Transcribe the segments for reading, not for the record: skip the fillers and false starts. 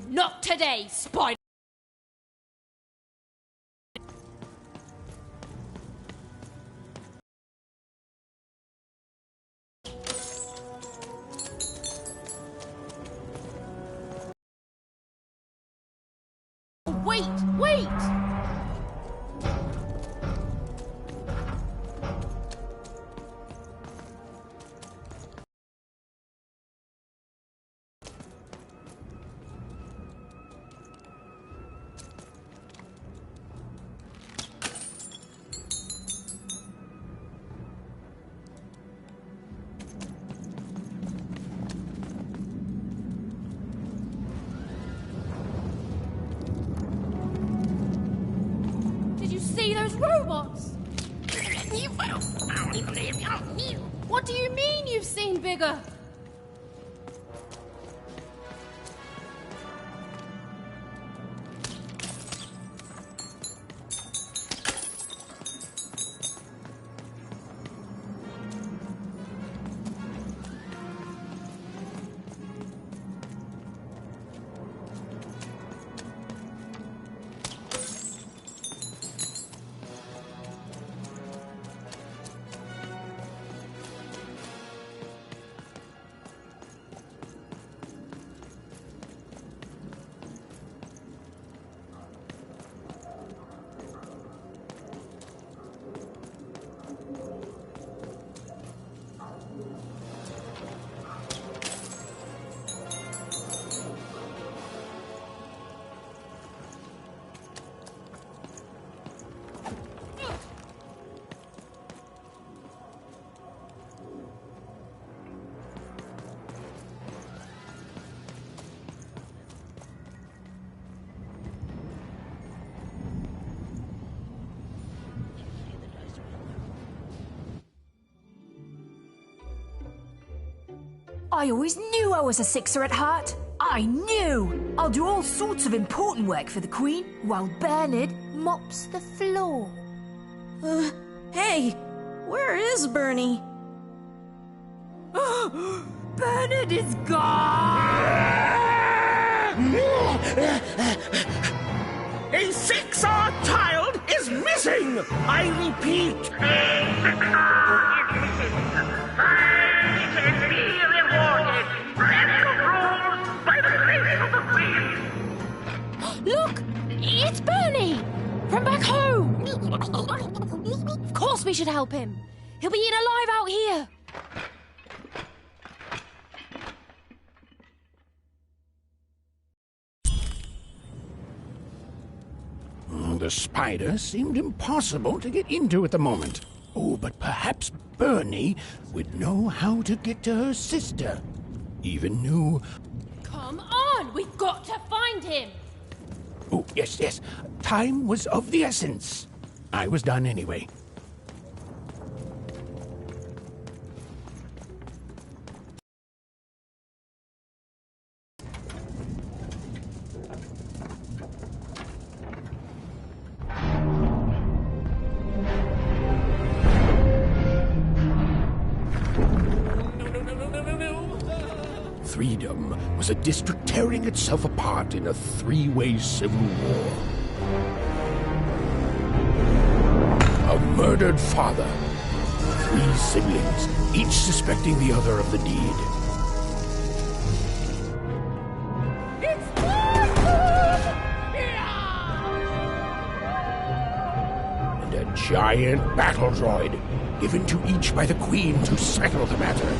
Not today, Spider. Wait! Did you see those robots? What do you mean you've seen bigger? I always knew I was a sixer at heart. I knew! I'll do all sorts of important work for the Queen, while Bernard mops the floor. Hey! Where is Bernie? Bernard is gone! A six-hour child is missing! I repeat, Look! It's Bernie! From back home! Of course we should help him. He'll be eaten alive out here. The spider seemed impossible to get into at the moment. Oh, but perhaps Bernie would know how to get to her sister. Even knew... Come on! We've got to find him! Oh, yes. Time was of the essence. I was done anyway. Freedom was a district tearing itself apart in a three-way civil war. A murdered father, 3 siblings, each suspecting the other of the deed. And a giant battle droid, given to each by the Queen to settle the matter.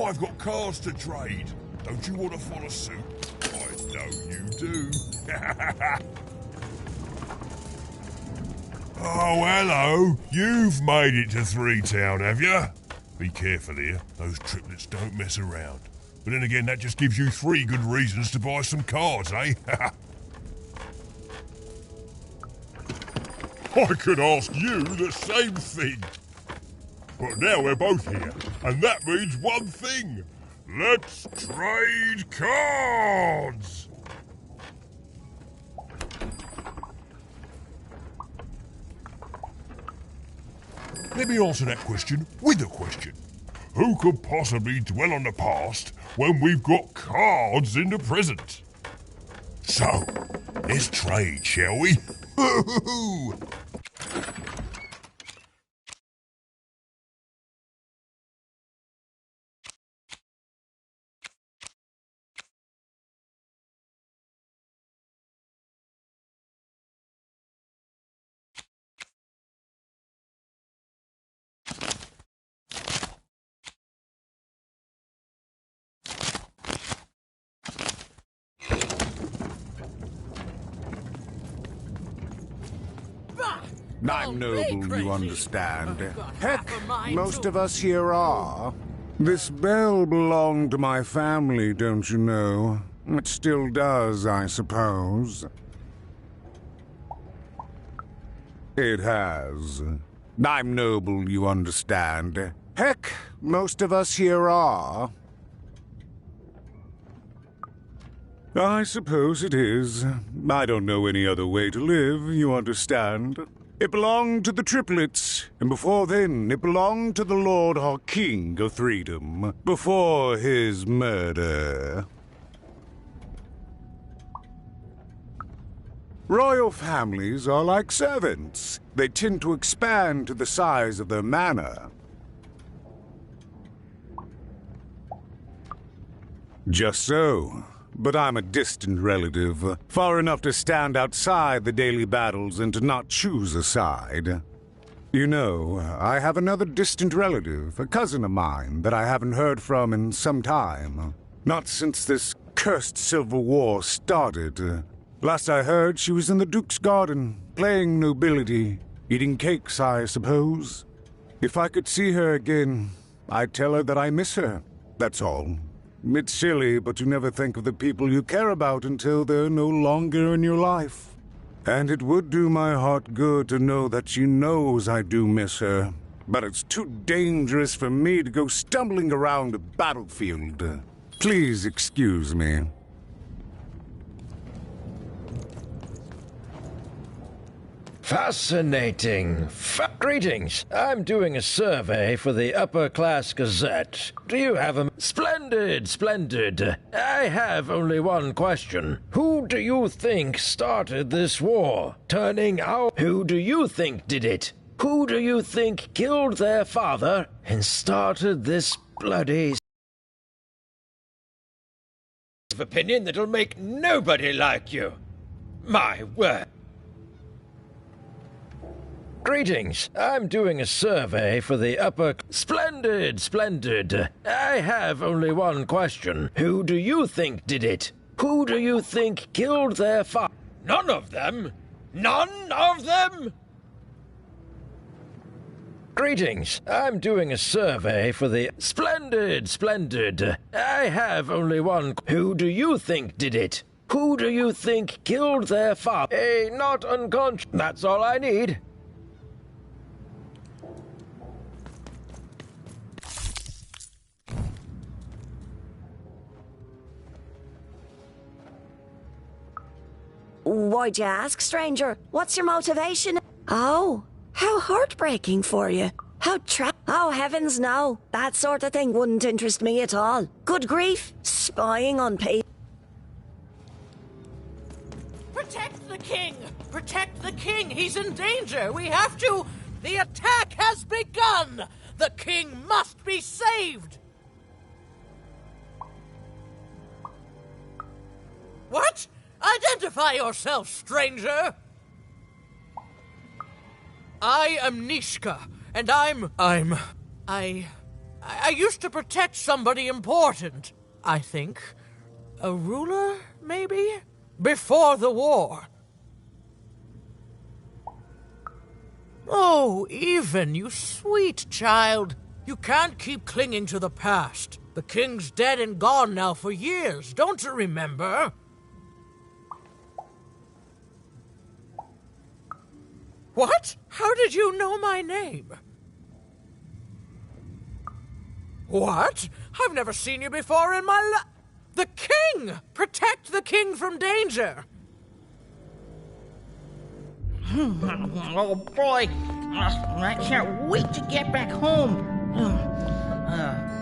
I've got cars to trade. Don't you want to follow suit? I know you do. Oh, hello. You've made it to Three Town, have you? Be careful here. Those triplets don't mess around. But then again, that just gives you 3 good reasons to buy some cars, eh? I could ask you the same thing. But now we're both here, and that means one thing. Let's trade cards! Let me answer that question with a question. Who could possibly dwell on the past when we've got cards in the present? So, let's trade, shall we? I'm noble, you understand. Heck, most of us here are. This bell belonged to my family, don't you know? It still does, I suppose. It has. I'm noble, you understand. Heck, most of us here are. I suppose it is. I don't know any other way to live, you understand. It belonged to the triplets, and before then it belonged to the Lord our King of Freedom, before his murder. Royal families are like servants. They tend to expand to the size of their manor. Just so. But I'm a distant relative, far enough to stand outside the daily battles and to not choose a side. You know, I have another distant relative, a cousin of mine, that I haven't heard from in some time. Not since this cursed Civil War started. Last I heard, she was in the Duke's garden, playing nobility, eating cakes, I suppose. If I could see her again, I'd tell her that I miss her, that's all. It's silly, but you never think of the people you care about until they're no longer in your life. And it would do my heart good to know that she knows I do miss her. But it's too dangerous for me to go stumbling around a battlefield. Please excuse me. Fascinating. Greetings. I'm doing a survey for the Upper Class Gazette. Do you have a... Splendid, splendid. I have only one question. Who do you think started this war? Turning out... Who do you think did it? Who do you think killed their father and started this bloody... opinion that'll make nobody like you? My word. Greetings. I'm doing a survey for the Upper... Splendid, splendid. I have only one question. Who do you think did it? Who do you think killed their father? None of them? None of them? Greetings. I'm doing a survey for the... Splendid, splendid. I have only one... Who do you think did it? Who do you think killed their father? Not unconscious. That's all I need. Why'd you ask, stranger? What's your motivation? Oh, how heartbreaking for you. How Oh, heavens no. That sort of thing wouldn't interest me at all. Good grief. Spying on people. Protect the king! Protect the king! He's in danger! We have to... The attack has begun! The king must be saved! What? Identify yourself, stranger! I am Nishka, and I used to protect somebody important, I think. A ruler, maybe? Before the war. Oh, Even, you sweet child. You can't keep clinging to the past. The king's dead and gone now for years, don't you remember? What? How did you know my name? What? I've never seen you before in my life. The king! Protect the king from danger! Oh boy, I can't wait to get back home.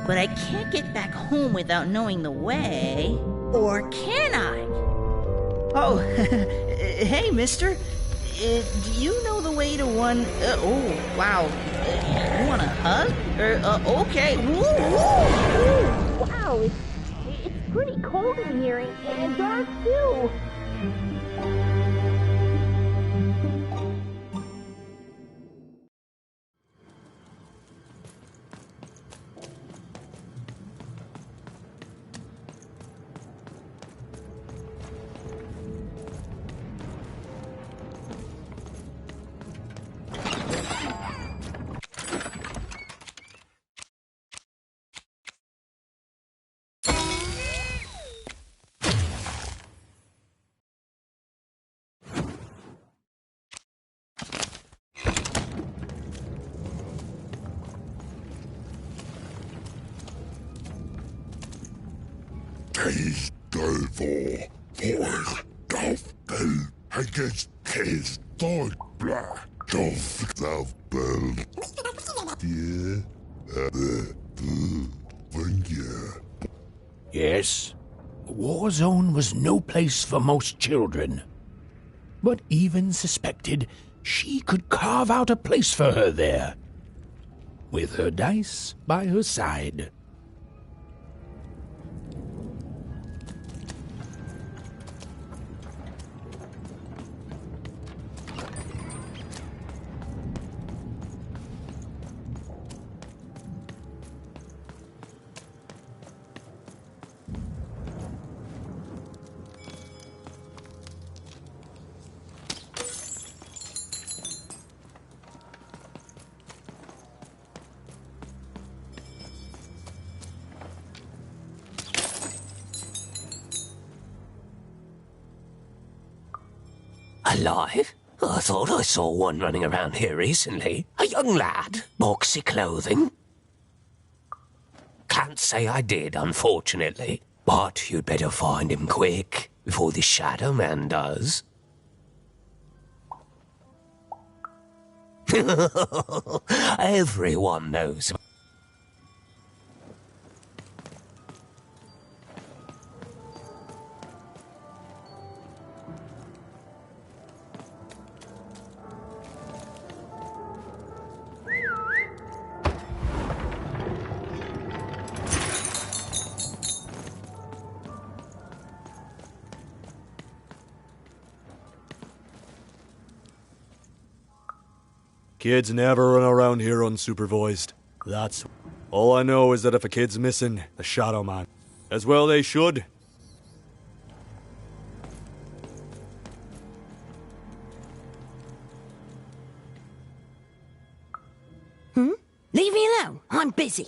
But I can't get back home without knowing the way. Or can I? Oh, hey, mister. Do you know the way to one... oh, wow. You want a hug? Okay. Ooh. Wow, it's pretty cold in here, and dark too. Yes, Warzone was no place for most children. But Even suspected she could carve out a place for her there, with her dice by her side. Alive? I thought I saw one running around here recently. A young lad, boxy clothing. Can't say I did, unfortunately. But you'd better find him quick, before the Shadow Man does. Everyone knows. Kids never run around here unsupervised. That's... all I know is that if a kid's missing, the Shadow Man. As well they should. Leave me alone. I'm busy.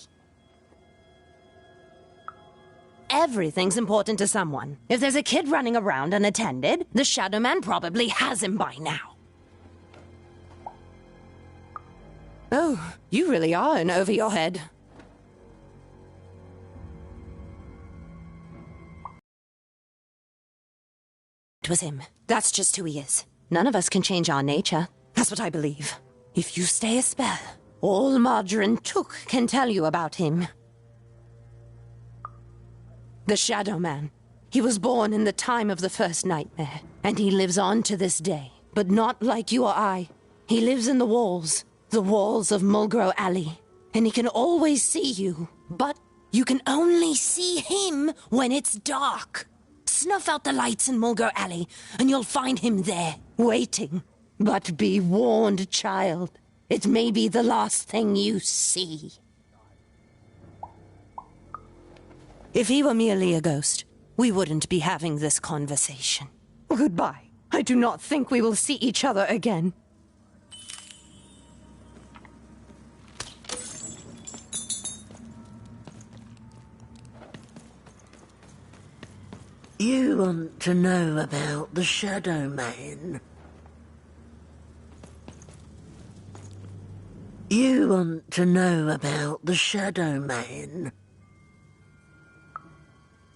Everything's important to someone. If there's a kid running around unattended, the Shadow Man probably has him by now. Oh, you really are in over your head. It was him. That's just who he is. None of us can change our nature. That's what I believe. If you stay a spell, all Margarine Took can tell you about him. The Shadow Man. He was born in the time of the first nightmare, and he lives on to this day. But not like you or I. He lives in the walls of Mulgrew Alley, and he can always see you, but you can only see him when it's dark. Snuff out the lights in Mulgrew Alley, and you'll find him there, waiting. But be warned, child. It may be the last thing you see. If he were merely a ghost, we wouldn't be having this conversation. Goodbye. I do not think we will see each other again. You want to know about the Shadow Man? You want to know about the Shadow Man?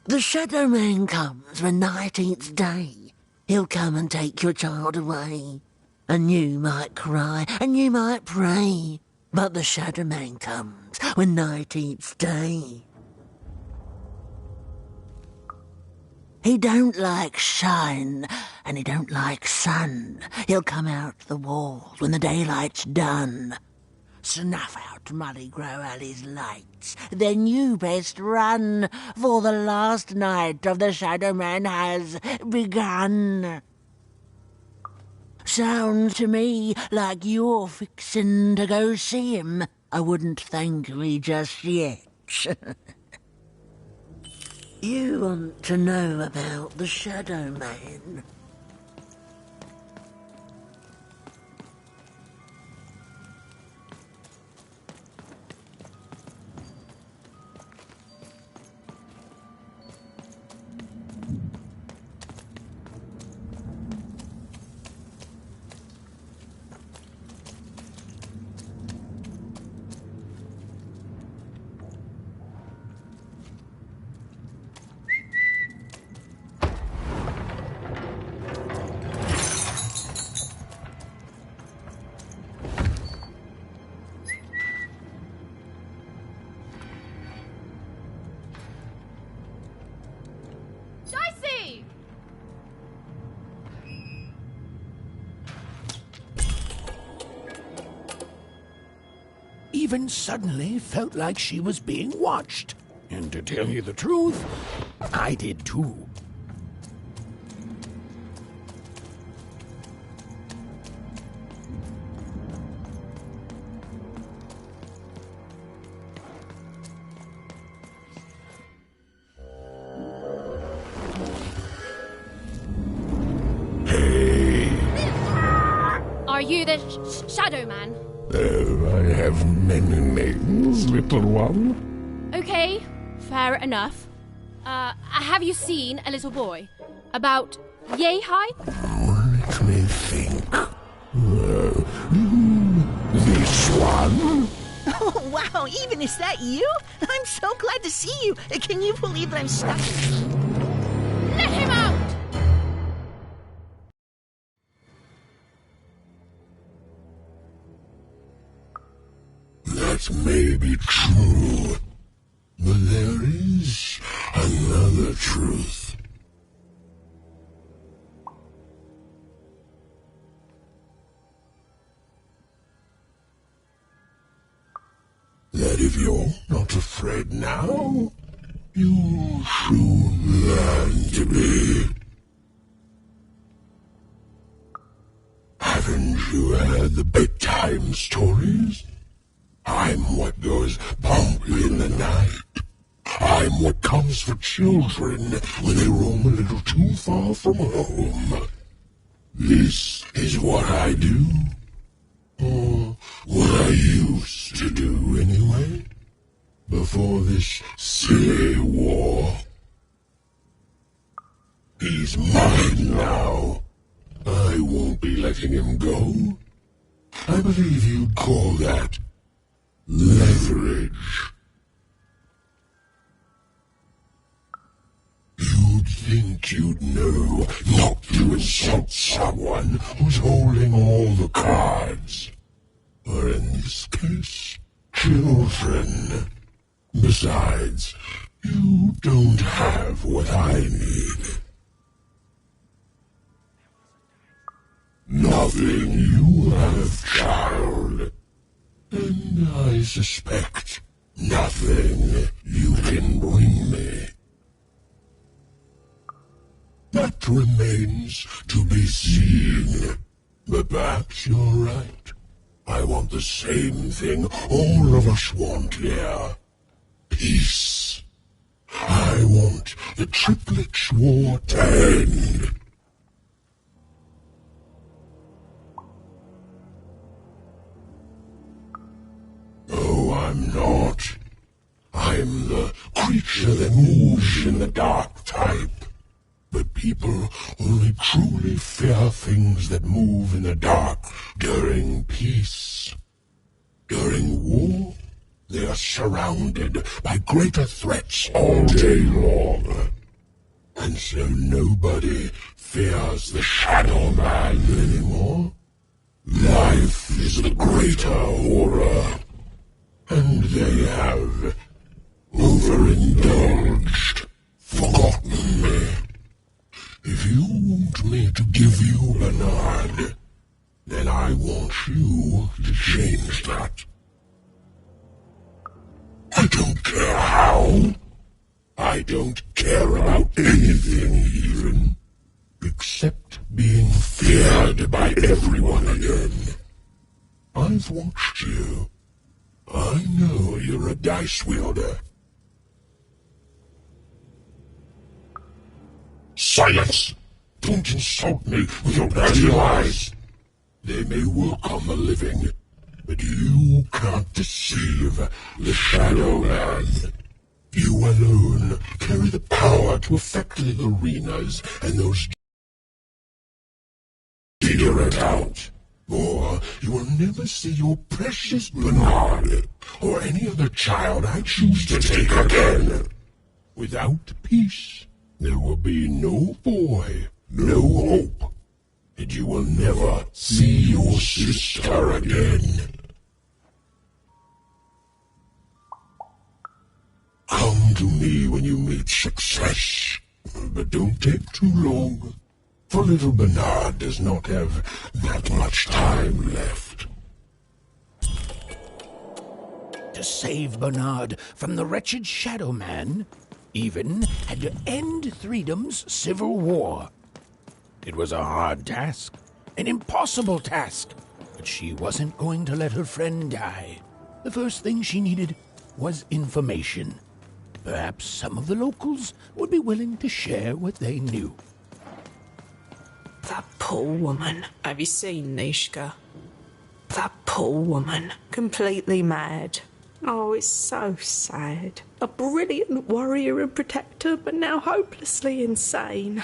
The Shadow Man comes when 19th day. He'll come and take your child away. And you might cry, and you might pray. But the Shadow Man comes when 19th day. He don't like shine, and he don't like sun. He'll come out the walls when the daylight's done. Snuff out Mardi Gras Alley's lights, then you best run, for the last night of the Shadow Man has begun. Sounds to me like you're fixin' to go see him. I wouldn't thank me just yet. You want to know about the Shadow Man? Even suddenly felt like she was being watched. And to tell you the truth, I did too. Are you the Shadow Man? I have many names, little one. Okay, fair enough. Have you seen a little boy? About yay high? Let me think. This one? Oh, wow, even is that you? I'm so glad to see you. Can you believe that I'm stuck? Let him out! That may be true, but there is another truth. That if you're not afraid now, you'll soon learn to be. Haven't you heard the bedtime stories? I'm what goes bump in the night. I'm what comes for children when they roam a little too far from home. This is what I do. Or what I used to do anyway. Before this silly war. He's mine now. I won't be letting him go. I believe you'd call that leverage. You'd think you'd know not to insult someone who's holding all the cards. Or in this case, children. Besides, you don't have what I need. Nothing you have, child. And I suspect nothing you can bring me. That remains to be seen. But perhaps you're right. I want the same thing all of us want here. Peace. I want the Triplets' War to end. Oh, I'm not. I'm the creature that moves in the dark type. But people only truly fear things that move in the dark during peace. During war, they are surrounded by greater threats all day long. And so nobody fears the Shadow Man anymore. Life is the greater horror. And they have overindulged, forgotten me. If you want me to give you Bernard, then I want you to change that. I don't care how. I don't care about anything even, except being feared by everyone again. I've watched you. I know you're a dice wielder. Silence! Don't insult me with your bloody lies. They may work on the living, but you can't deceive the Shadow Man. You alone carry the power to affect the arenas and those figure it out. Or you will never see your precious Bernard or any other child I choose to take again. Without peace, there will be no boy, no hope, and you will never see your sister again. Come to me when you meet success, but don't take too long, for little Bernard does not have that much time left. To save Bernard from the wretched Shadow Man, Even had to end Threedom's civil war. It was a hard task, an impossible task, but she wasn't going to let her friend die. The first thing she needed was information. Perhaps some of the locals would be willing to share what they knew. That poor woman. Have you seen Nishka? That poor woman. Completely mad. Oh, it's so sad. A brilliant warrior and protector, but now hopelessly insane.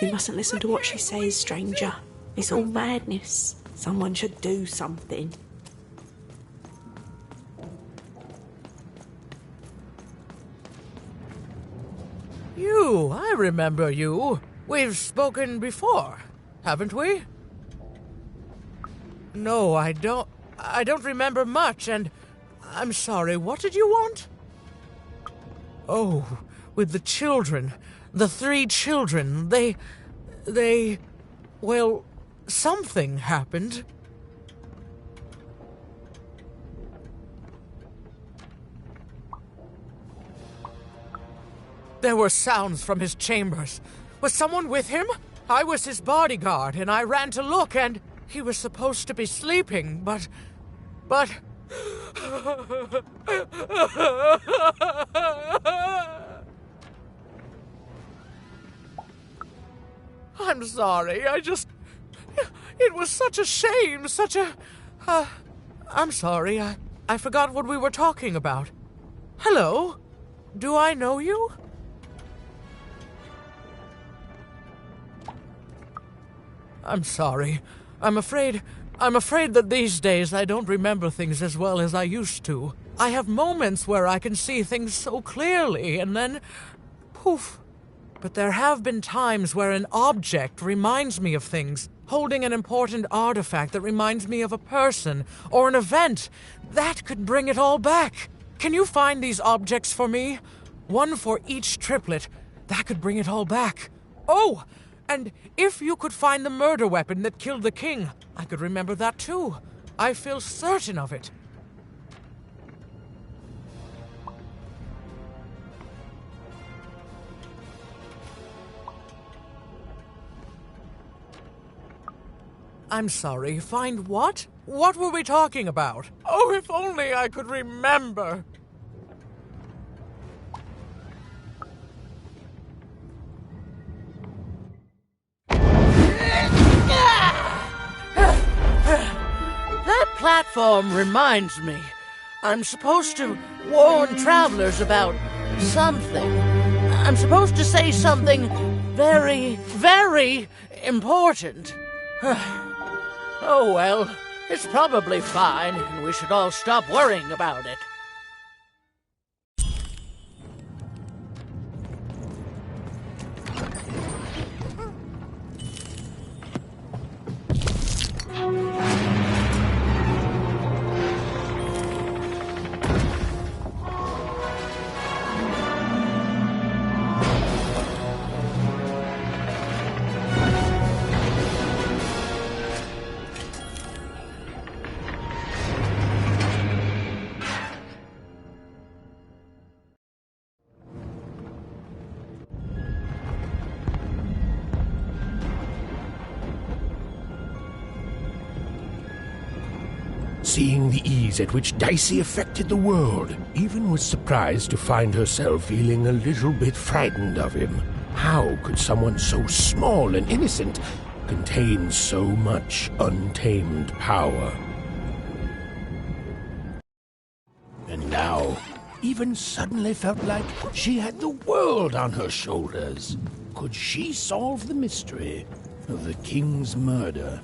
You mustn't listen to what she says, stranger. It's all madness. Someone should do something. You, I remember you. We've spoken before, haven't we? No, I don't remember much, and I'm sorry, what did you want? Oh, with the children. The 3 children. Well, something happened. There were sounds from his chambers. Was someone with him? I was his bodyguard, and I ran to look, and he was supposed to be sleeping, but... I'm sorry, it was such a shame, I'm sorry, I forgot what we were talking about. Hello? Do I know you? I'm sorry. I'm afraid that these days I don't remember things as well as I used to. I have moments where I can see things so clearly, and then... poof. But there have been times where an object reminds me of things, holding an important artifact that reminds me of a person or an event. That could bring it all back. Can you find these objects for me? One for each triplet. That could bring it all back. Oh! And if you could find the murder weapon that killed the king, I could remember that too. I feel certain of it. I'm sorry, find what? What were we talking about? Oh, if only I could remember. That platform reminds me. I'm supposed to warn travelers about something. I'm supposed to say something very, very important. Oh well, It's probably fine, and we should all stop worrying about it. Seeing the ease at which Dicey affected the world, Even was surprised to find herself feeling a little bit frightened of him. How could someone so small and innocent contain so much untamed power? And now, Even suddenly felt like she had the world on her shoulders. Could she solve the mystery of the king's murder?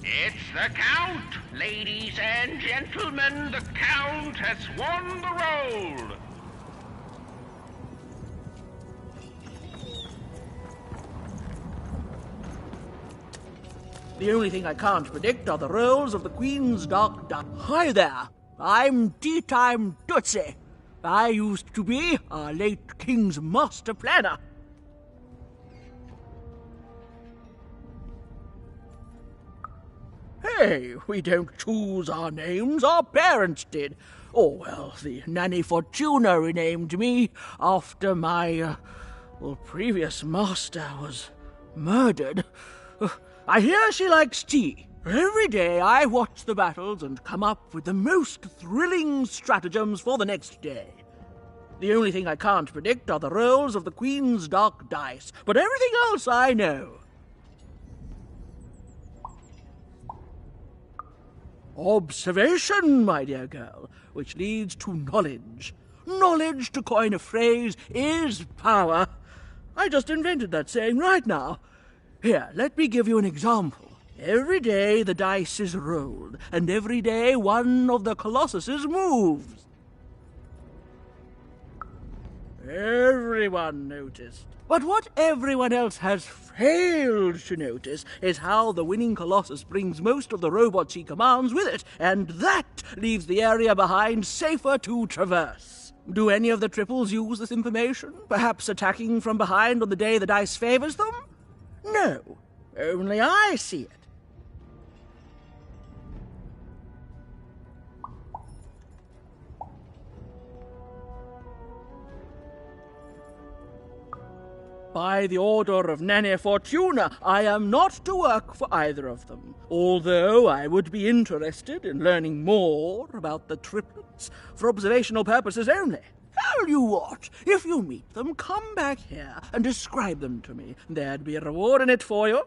It's the Count! Ladies and gentlemen, the Count has won the role! The only thing I can't predict are the rolls of the Queen's Dark Duck. Hi there, I'm Tea Time Tootsie. I used to be our late King's master planner. Hey, we don't choose our names, our parents did. Oh, well, the Nanny Fortuna renamed me after my, previous master was murdered. I hear she likes tea. Every day I watch the battles and come up with the most thrilling stratagems for the next day. The only thing I can't predict are the rolls of the Queen's Dark Dice, but everything else I know. Observation, my dear girl, which leads to knowledge. Knowledge, to coin a phrase, is power. I just invented that saying right now. Here, let me give you an example. Every day the dice is rolled, and every day one of the Colossuses moves. Everyone noticed. But what everyone else has failed to notice is how the winning Colossus brings most of the robots he commands with it, and that leaves the area behind safer to traverse. Do any of the triples use this information? Perhaps attacking from behind on the day the dice favors them? No, only I see it. By the order of Nanny Fortuna, I am not to work for either of them, although I would be interested in learning more about the triplets for observational purposes only. Tell you what, if you meet them, come back here and describe them to me. There'd be a reward in it for you.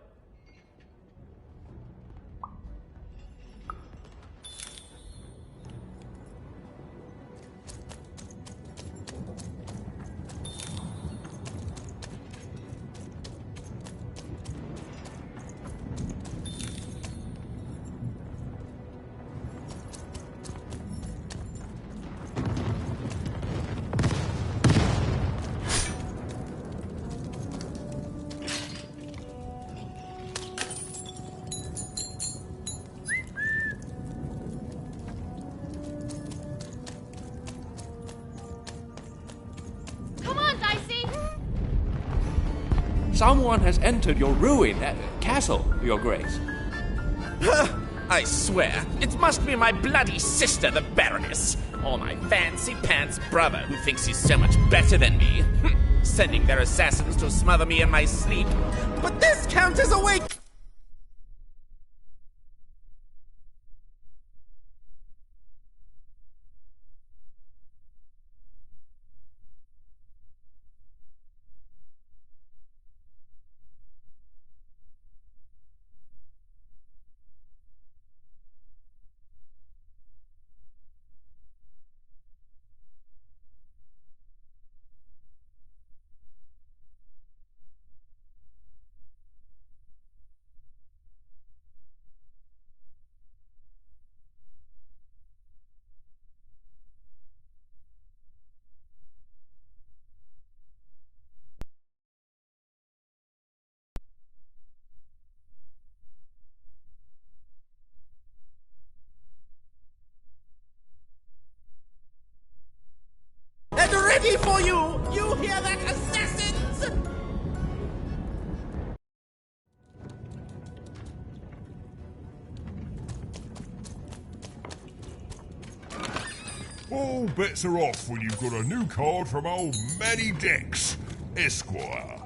Someone has entered your ruined castle, Your Grace. I swear, it must be my bloody sister, the Baroness, or my fancy-pants brother who thinks he's so much better than me, sending their assassins to smother me in my sleep. But this Count is awake! and ready for you! You hear that, assassins? All bets are off when you've got a new card from old Manny Dex, Esquire.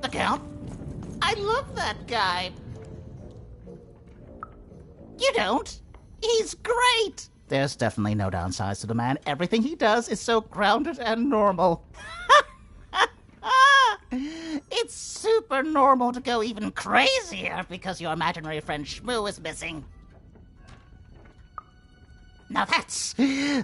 The Count? I love that guy. You don't? He's great! There's definitely no downsides to the man. Everything he does is so grounded and normal. It's super normal to go even crazier because your imaginary friend Shmoo is missing. Now that's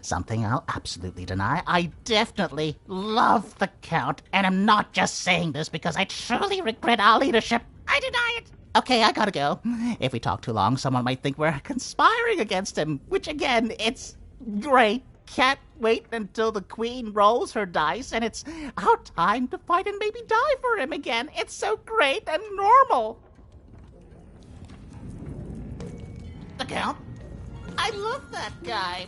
something I'll absolutely deny. I definitely love the Count, and I'm not just saying this because I truly regret our leadership. I deny it. Okay, I gotta go. If we talk too long, someone might think we're conspiring against him, which again, it's great. Can't wait until the Queen rolls her dice, and it's our time to fight and maybe die for him again. It's so great and normal. The Count? I love that guy.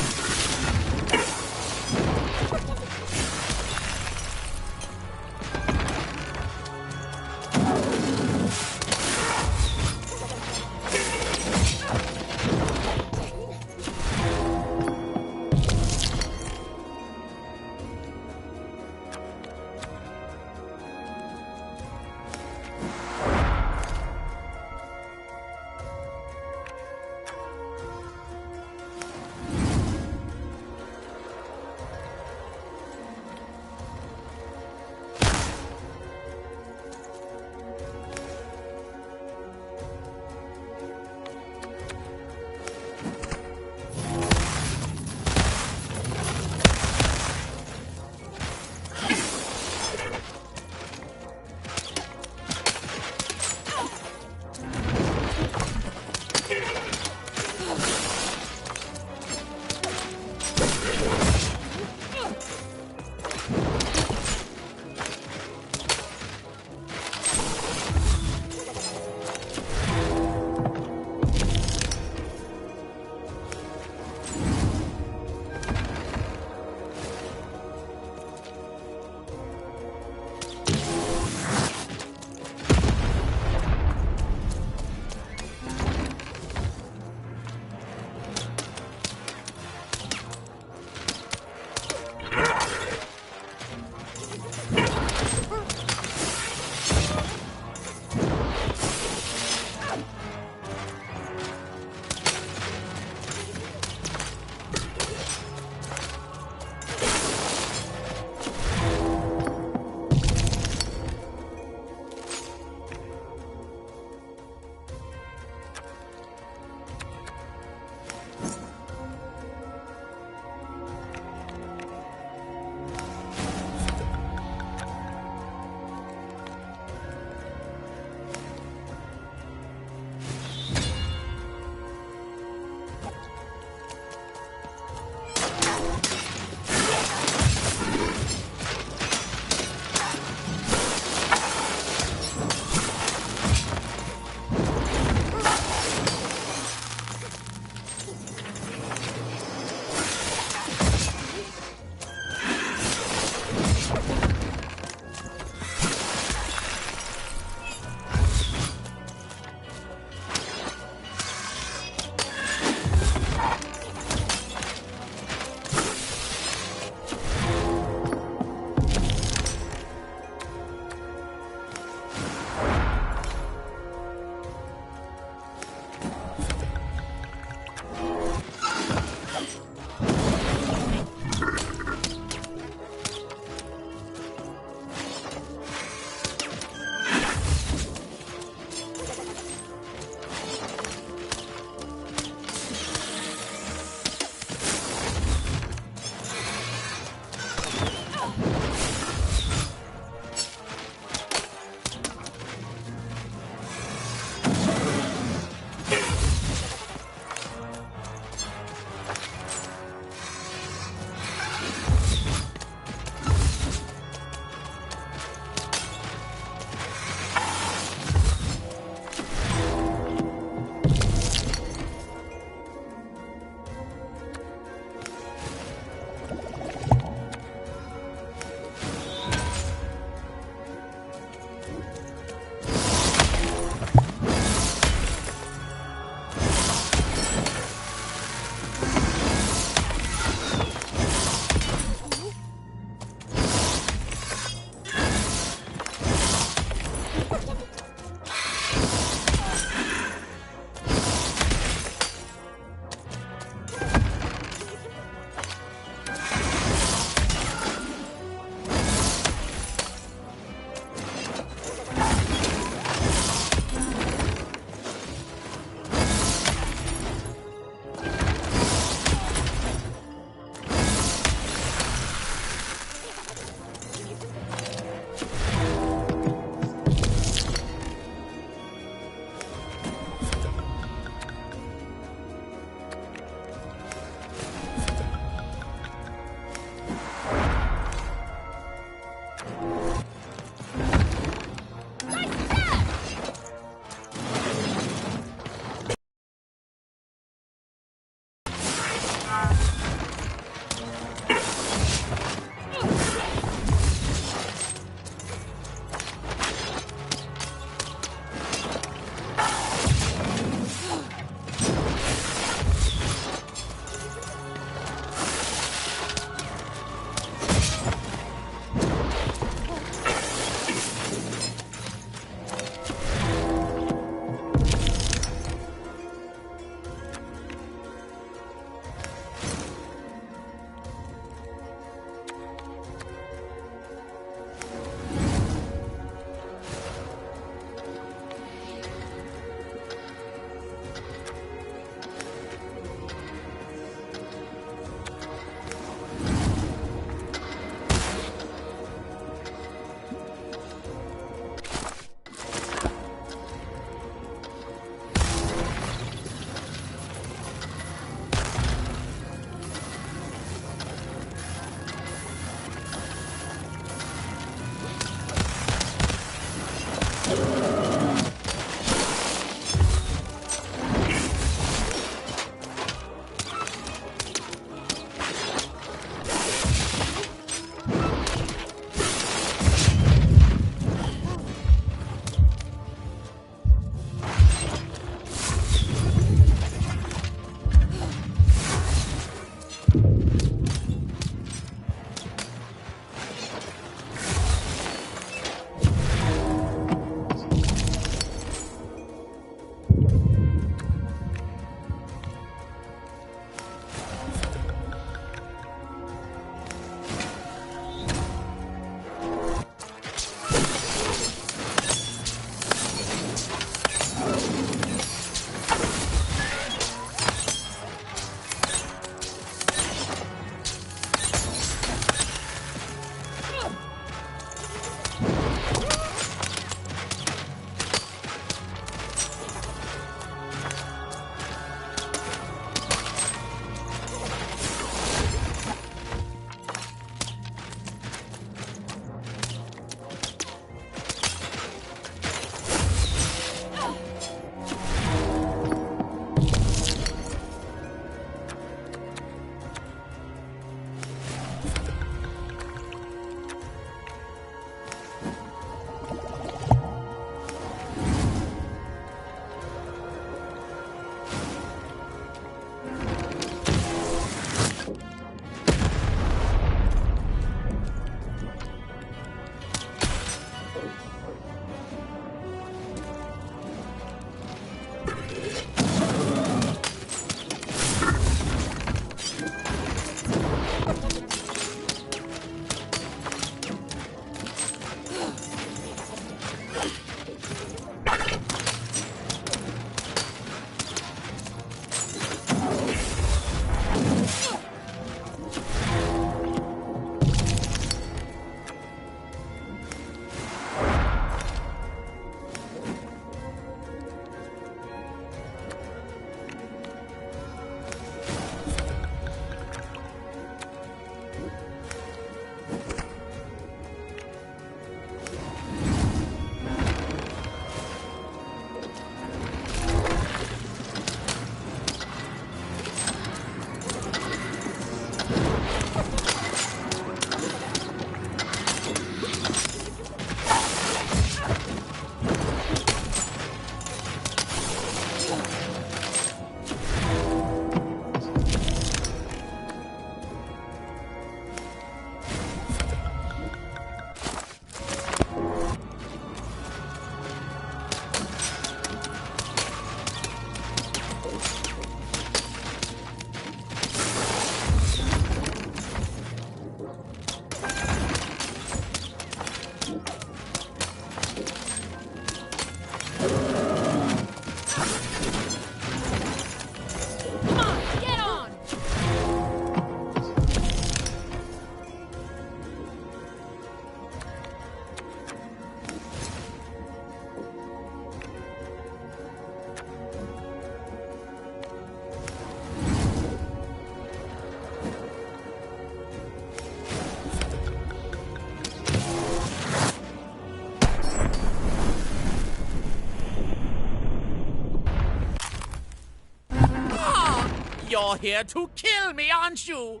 You're here to kill me, aren't you?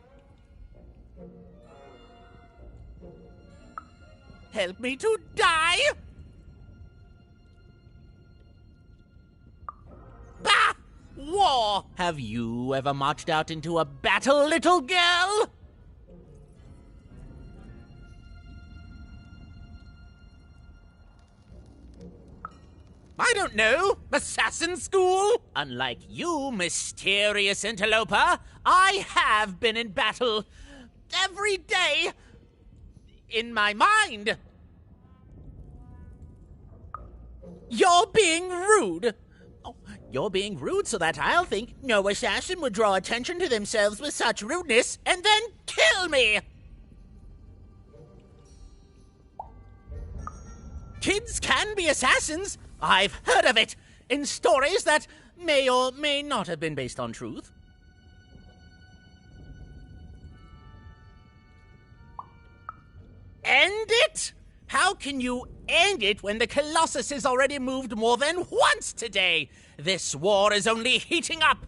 Help me to die? Bah! War! Have you ever marched out into a battle, little girl? I don't know. Assassin school? Unlike you, mysterious interloper, I have been in battle every day in my mind. You're being rude. Oh, you're being rude so that I'll think no assassin would draw attention to themselves with such rudeness and then kill me. Kids can be assassins. I've heard of it in stories that may or may not have been based on truth. End it? How can you end it when the Colossus has already moved more than once today? This war is only heating up.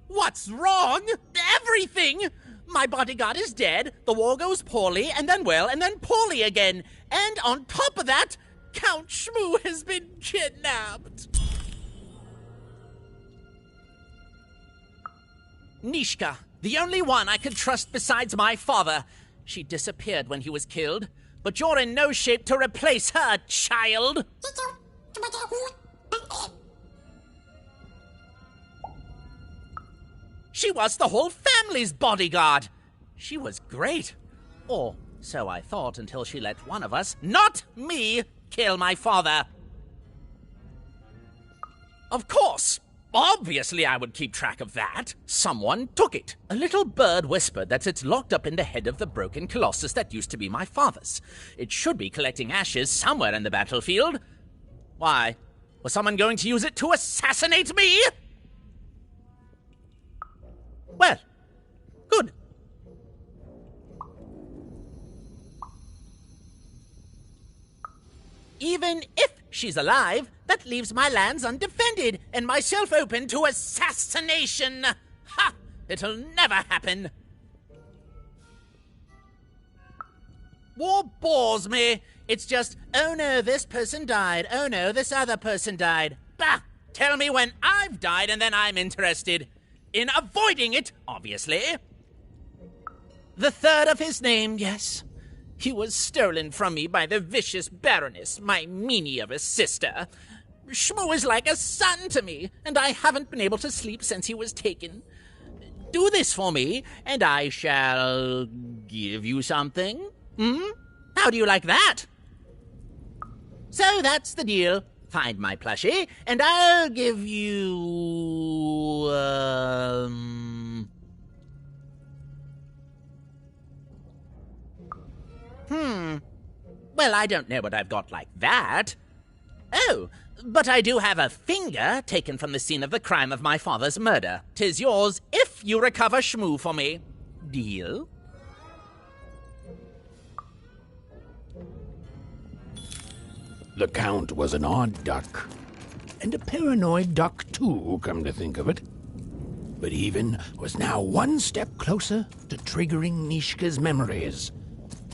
What's wrong? Everything! My bodyguard is dead, the war goes poorly, and then well, and then poorly again. And on top of that, Count Shmoo has been kidnapped. Nishka, the only one I could trust besides my father. She disappeared when he was killed, but you're in no shape to replace her, child. She was the whole family's bodyguard. She was great. Or so I thought until she let one of us, not me, kill my father. Of course. Obviously I would keep track of that. Someone took it. A little bird whispered that it's locked up in the head of the broken Colossus that used to be my father's. It should be collecting ashes somewhere in the battlefield. Why? Was someone going to use it to assassinate me? Well, good. Even if she's alive, that leaves my lands undefended and myself open to assassination. Ha! It'll never happen. War bores me. It's just, oh no, this person died. Oh no, this other person died. Bah! Tell me when I've died and then I'm interested. In avoiding it, obviously. The third of his name, yes. He was stolen from me by the vicious Baroness, my meanie of a sister. Shmoo is like a son to me, and I haven't been able to sleep since he was taken. Do this for me, and I shall give you something. How do you like that? So that's the deal. Find my plushie, and I'll give you... Well, I don't know what I've got like that. Oh, but I do have a finger taken from the scene of the crime of my father's murder. 'Tis yours if you recover Shmoo for me. Deal? The Count was an odd duck. And a paranoid duck, too, come to think of it. But Even was now one step closer to triggering Nishka's memories.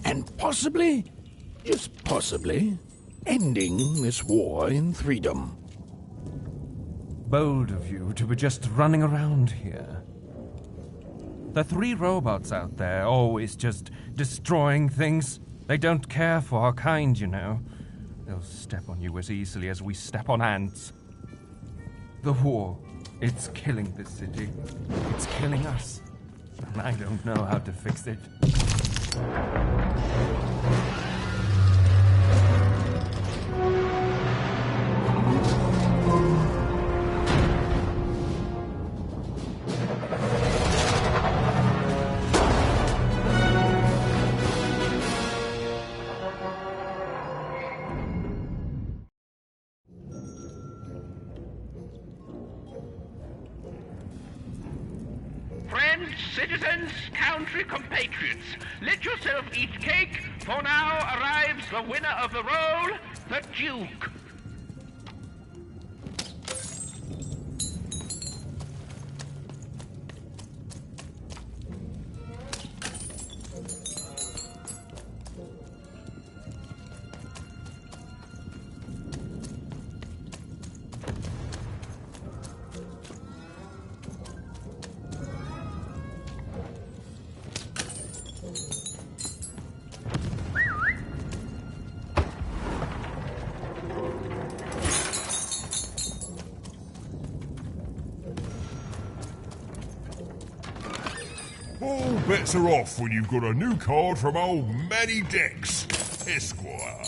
And possibly, just possibly, ending this war in freedom. Bold of you to be just running around here. The 3 robots out there always just destroying things. They don't care for our kind, you know. They'll step on you as easily as we step on ants. The war, it's killing this city. It's killing us. And I don't know how to fix it. Friends, citizens, country compatriots, let yourself eat cake, for now arrives the winner of the role, the Duke. All bets are off when you've got a new card from old Manny Dex, Esquire.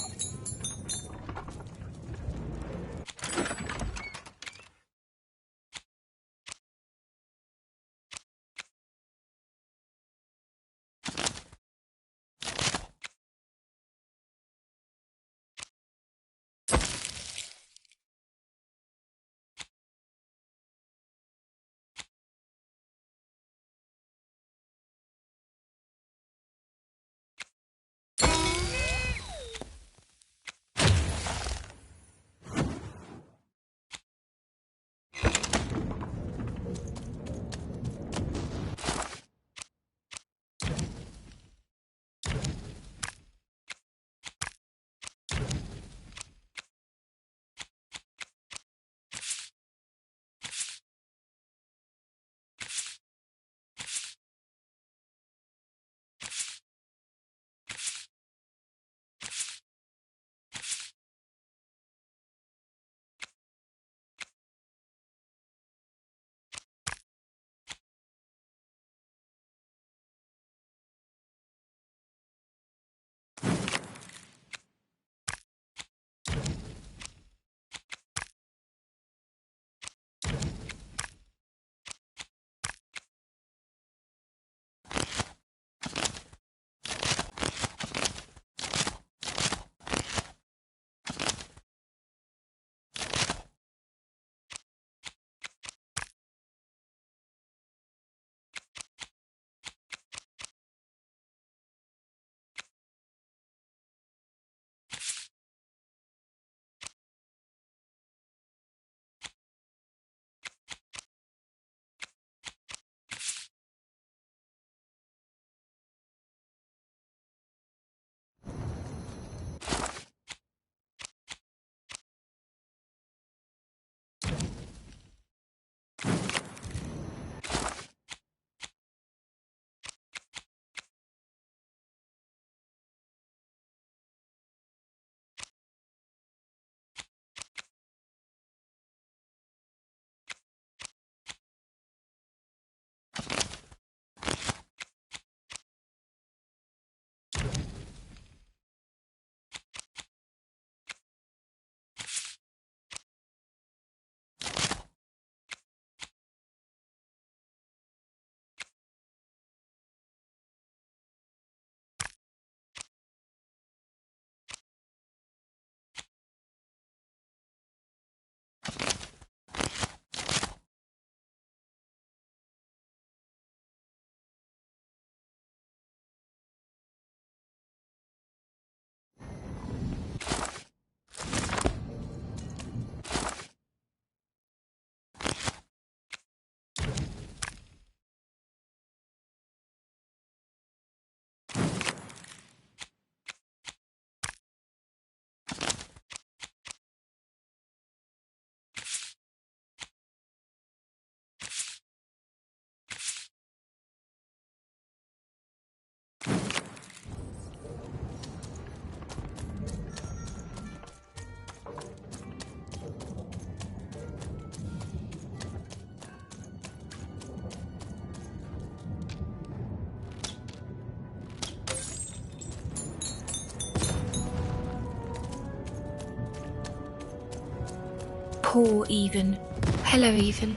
Poor Even. Hello, Even.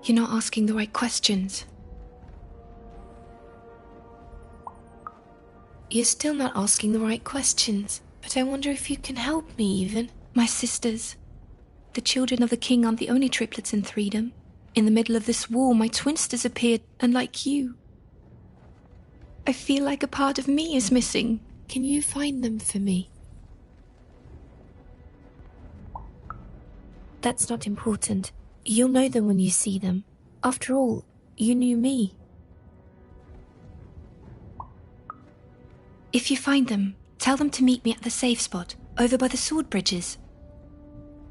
You're not asking the right questions. You're still not asking the right questions. But I wonder if you can help me, Even. My sisters. The children of the king aren't the only triplets in Threedom. In the middle of this war, my twins disappeared, unlike you. I feel like a part of me is missing. Can you find them for me? That's not important. You'll know them when you see them. After all, you knew me. If you find them, tell them to meet me at the safe spot, over by the sword bridges.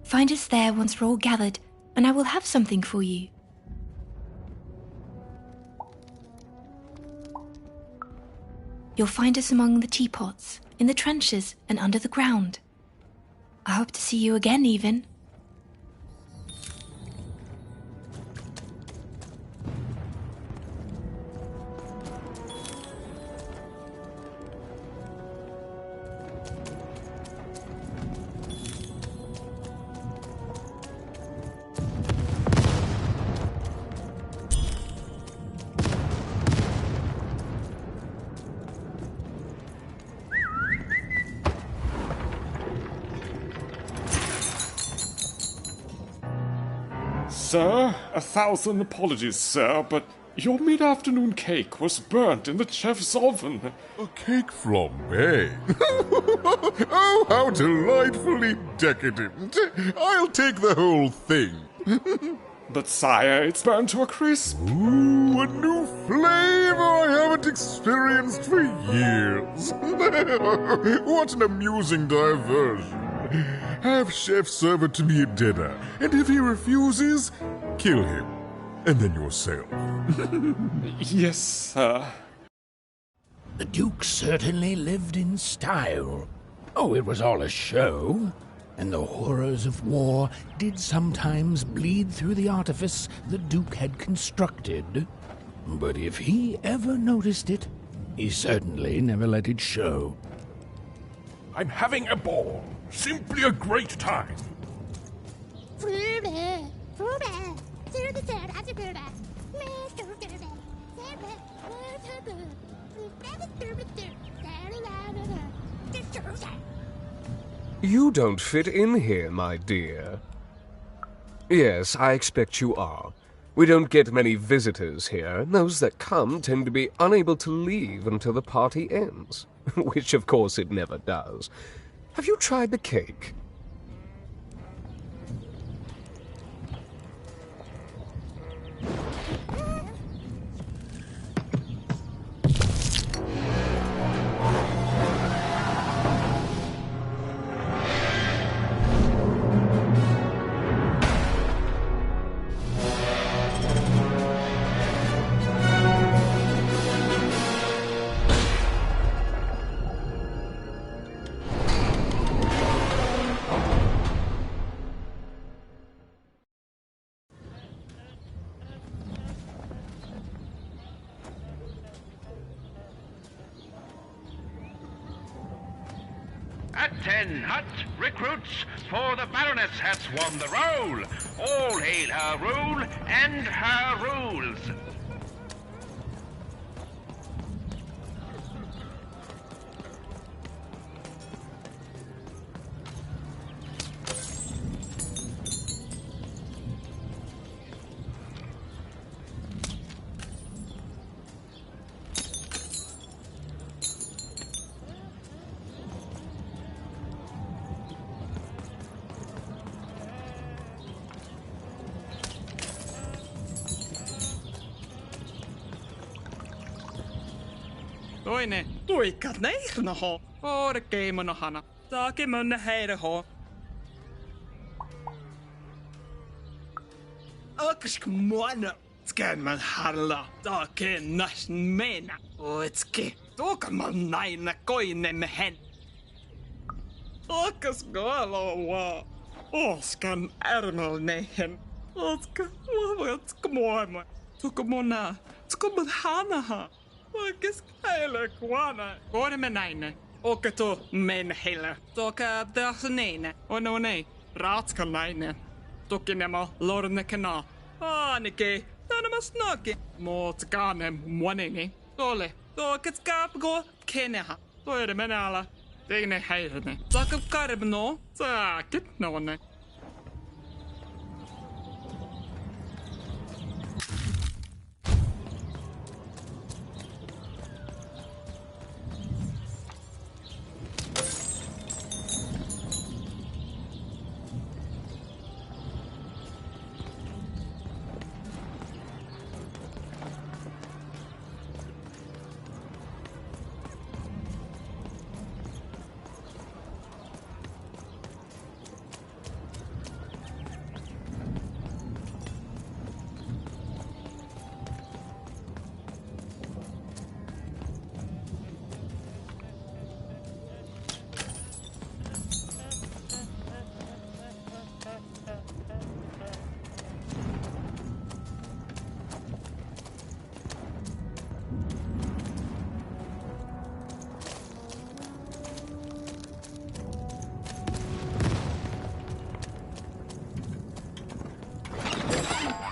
Find us there once we're all gathered, and I will have something for you. You'll find us among the teapots, in the trenches, and under the ground. I hope to see you again, even. Sir, 1,000 apologies, sir, but your mid-afternoon cake was burnt in the chef's oven. A cake flambe? Oh, how delightfully decadent. I'll take the whole thing. But sire, it's burnt to a crisp. Ooh, a new flavor I haven't experienced for years. What an amusing diversion. Have chef serve it to me at dinner, and if he refuses, kill him. And then yourself. Yes, sir. The Duke certainly lived in style. Oh, it was all a show. And the horrors of war did sometimes bleed through the artifice the Duke had constructed. But if he ever noticed it, he certainly never let it show. I'm having a ball. Simply a great time. You don't fit in here, my dear. Yes, I expect you are. We don't get many visitors here, and those that come tend to be unable to leave until the party ends. Which, of course, it never does. Have you tried the cake? At 10 hut recruits, for the Baroness has won the roll. All hail her rule and her rules. Toinen, tuikat neirno ho. Orkeimono hana. Taakimon heire ho. Aksk muana. Skan man harla. Taakin nas mena. Oetski. Tuokan man naina koine mehen. Akas galo wa. Oskan ärmel nehen. Oska wavatsk muama. Tukumona. Tukumon hanaha. Oikees heille kuana. Kuoremme näin. Oke to men heille. Toka tässä näin. On ei. Ratskalainen. Tukinema lornekena. Aanikin. Tänä snaki. Mut kaanen muonini. Tole. Toket kaapko keneha. Toide menala. Teine heirne. Takap karbno. Saakit nonne.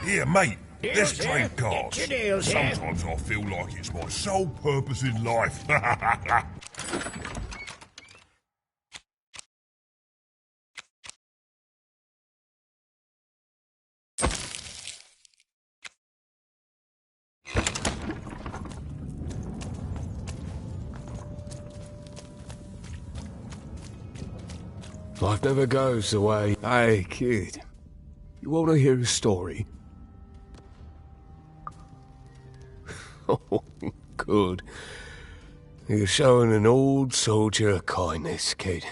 Here, mate, let's trade cards. Get your deals here. Sometimes I feel like it's my sole purpose in life. Life never goes the way. Hey, kid. You want to hear a story? Oh, good. You're showing an old soldier kindness, kid.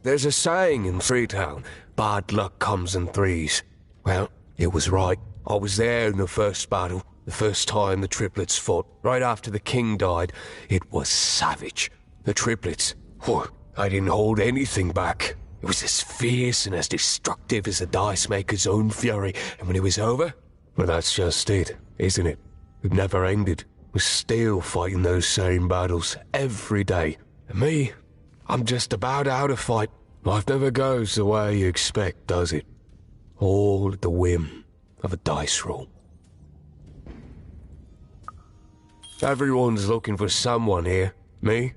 There's a saying in Freetown, bad luck comes in threes. Well, it was right. I was there in the first battle, the first time the triplets fought. Right after the king died, it was savage. The triplets, whew, I didn't hold anything back. It was as fierce and as destructive as the dice maker's own fury. And when it was over, well, that's just it, isn't it? It never ended. We're still fighting those same battles every day. And me, I'm just about out of fight. Life never goes the way you expect, does it? All at the whim of a dice roll. Everyone's looking for someone here. Me?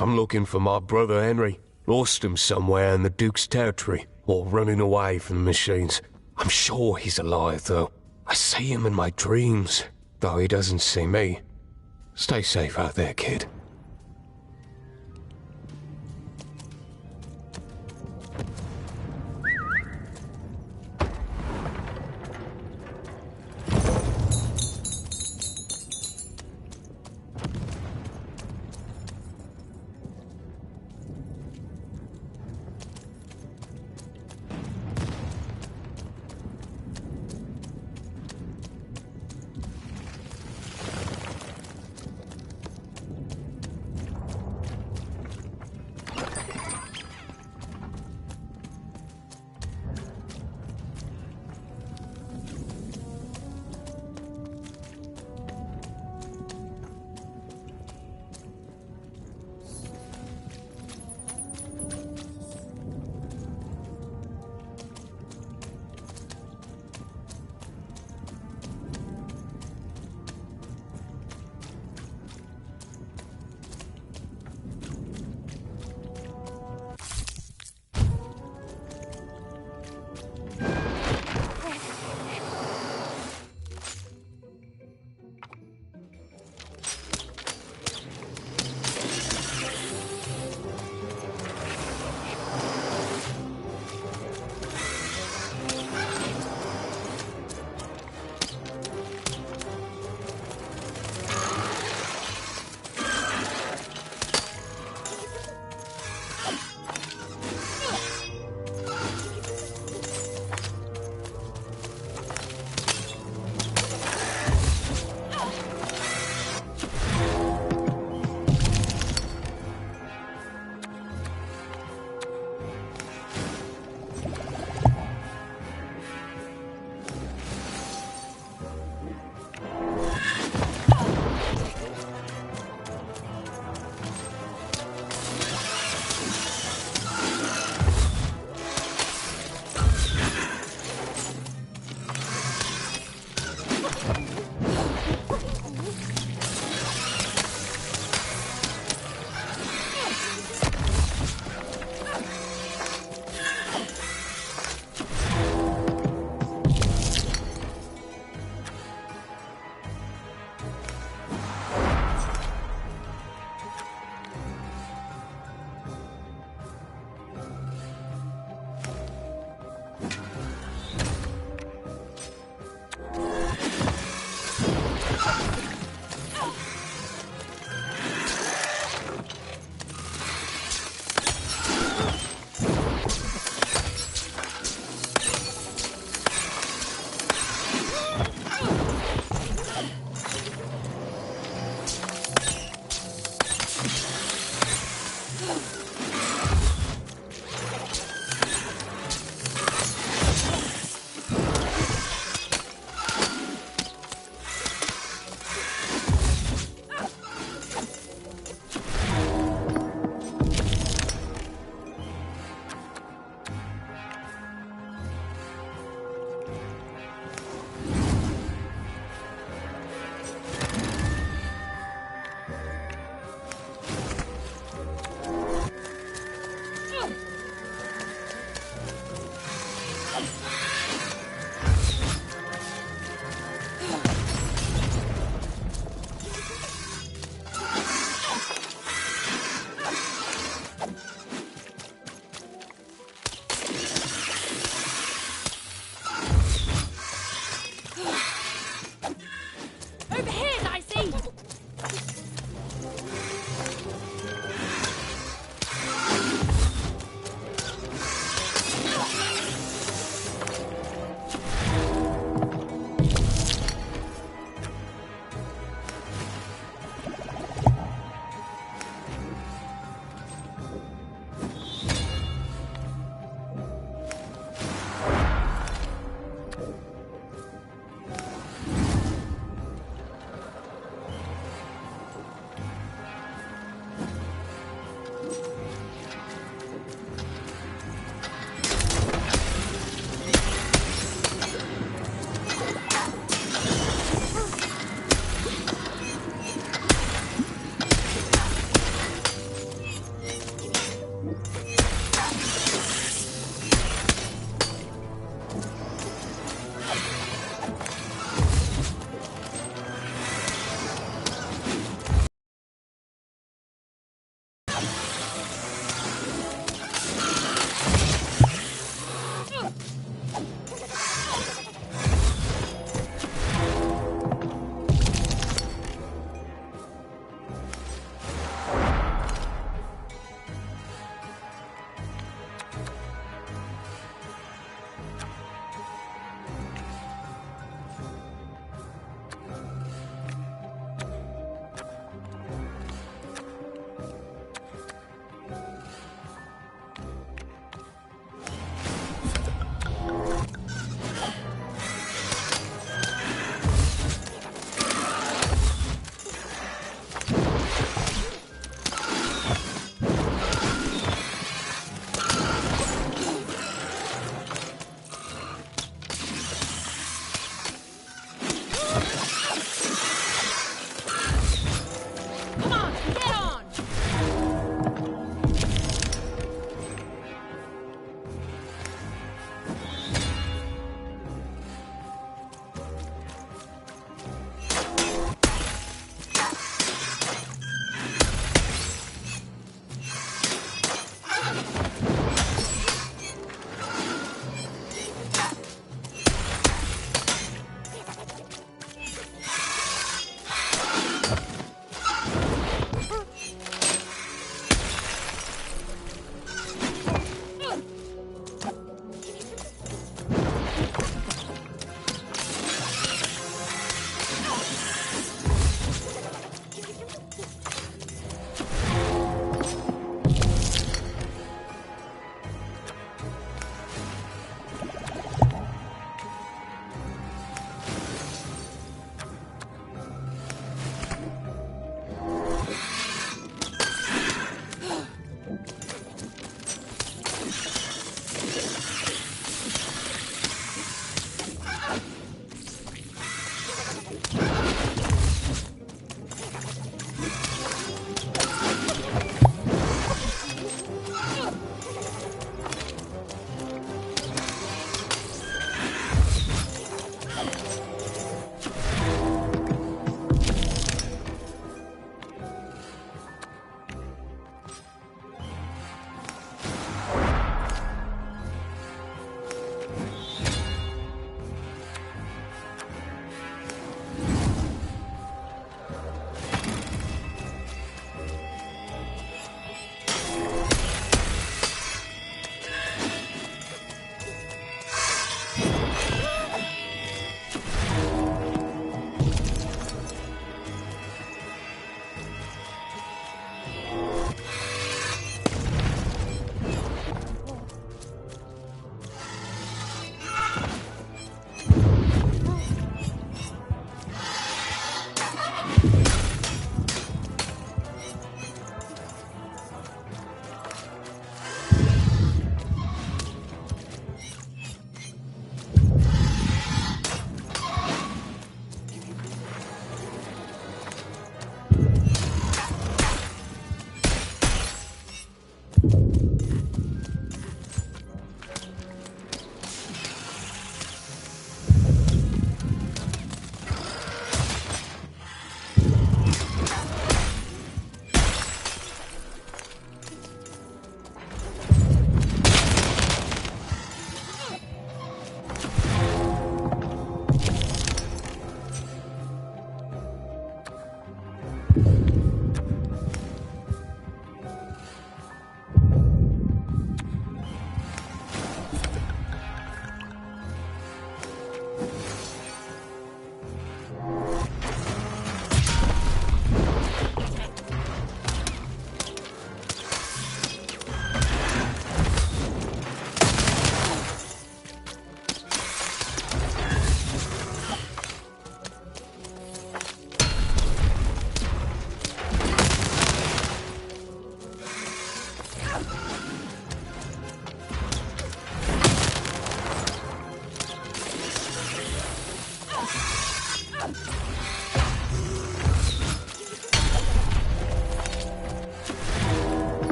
I'm looking for my brother Henry. Lost him somewhere in the Duke's territory, or running away from the machines. I'm sure he's alive, though. I see him in my dreams, though he doesn't see me. Stay safe out there, kid.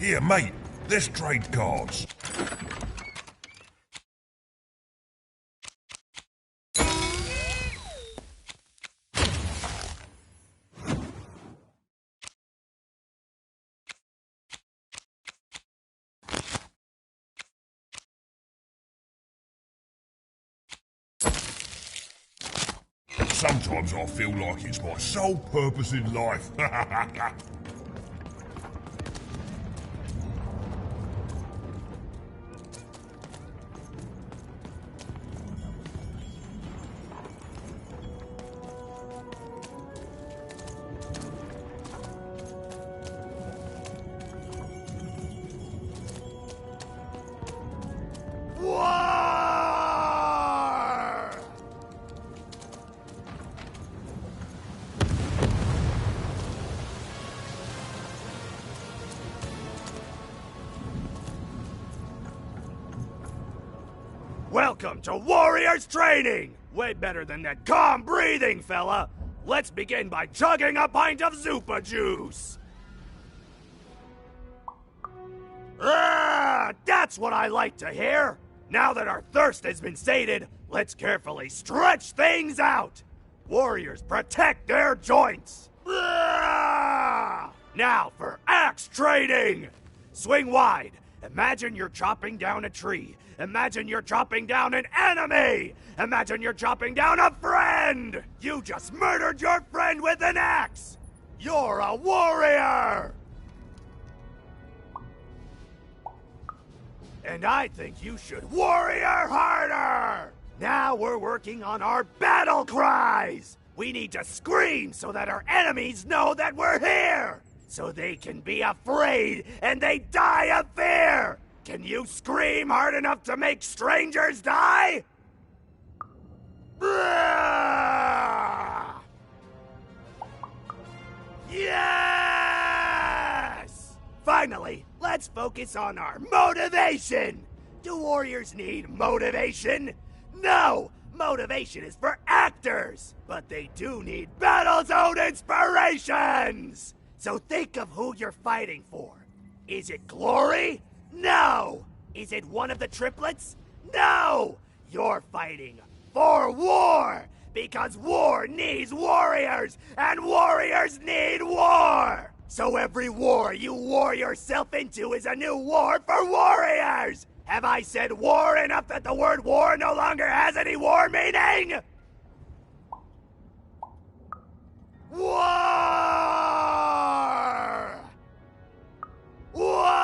Here, mate, let's trade cards. Sometimes I feel like it's my sole purpose in life. Welcome to Warriors Training! Way better than that calm breathing, fella! Let's begin by chugging a pint of Zupa juice! That's what I like to hear! Now that our thirst has been sated, let's carefully stretch things out! Warriors protect their joints! Now for axe training! Swing wide. Imagine you're chopping down a tree. Imagine you're chopping down an enemy! Imagine you're chopping down a friend! You just murdered your friend with an axe! You're a warrior! And I think you should warrior harder! Now we're working on our battle cries! We need to scream so that our enemies know that we're here! So they can be afraid and they die of fear! Can you scream hard enough to make strangers die? Yes! Finally, let's focus on our motivation! Do warriors need motivation? No! Motivation is for actors! But they do need battle zone inspirations! So think of who you're fighting for. Is it glory? No! Is it one of the triplets? No! You're fighting for war! Because war needs warriors, and warriors need war! So every war you war yourself into is a new war for warriors! Have I said war enough that the word war no longer has any war meaning? War! War!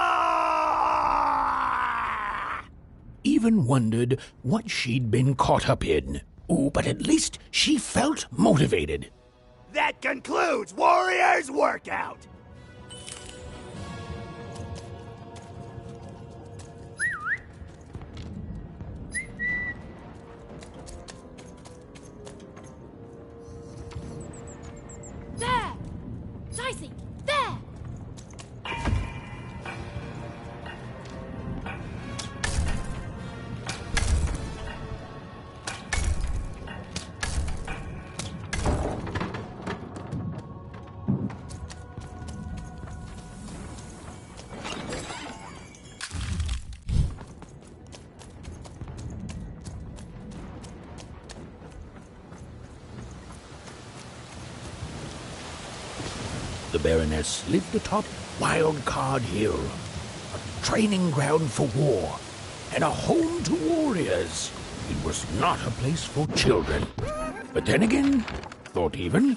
Even wondered what she'd been caught up in. Ooh, but at least she felt motivated. That concludes Warriors Workout! There! Dicey, there! The Baroness lived atop Wildcard Hill, a training ground for war, and a home to warriors. It was not a place for children. But then again, thought even,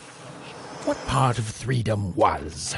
what part of freedom was?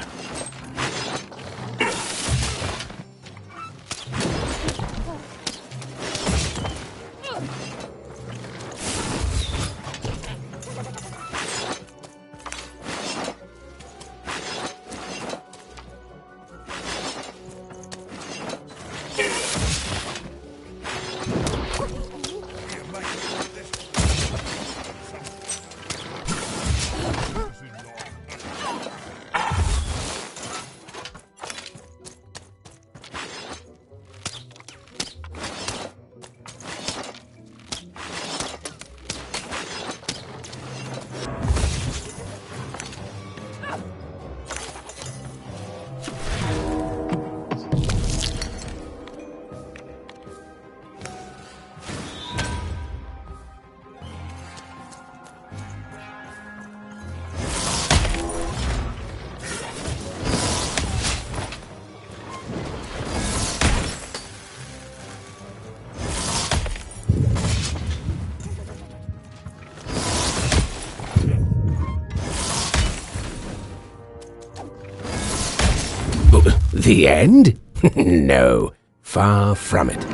The end? No, far from it.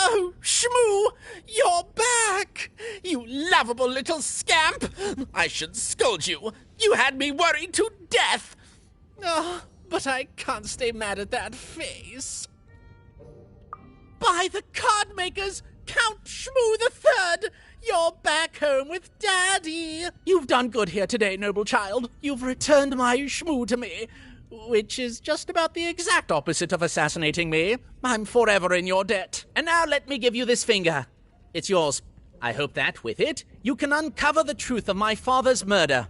Oh, Shmoo, you're back! You lovable little scamp! I should scold you. You had me worried to death. Oh, but I can't stay mad at that face. By the card makers, Count Shmoo III! You're back home with Daddy! You've done good here today, noble child. You've returned my Shmoo to me, which is just about the exact opposite of assassinating me. I'm forever in your debt. And now let me give you this finger. It's yours. I hope that, with it, you can uncover the truth of my father's murder.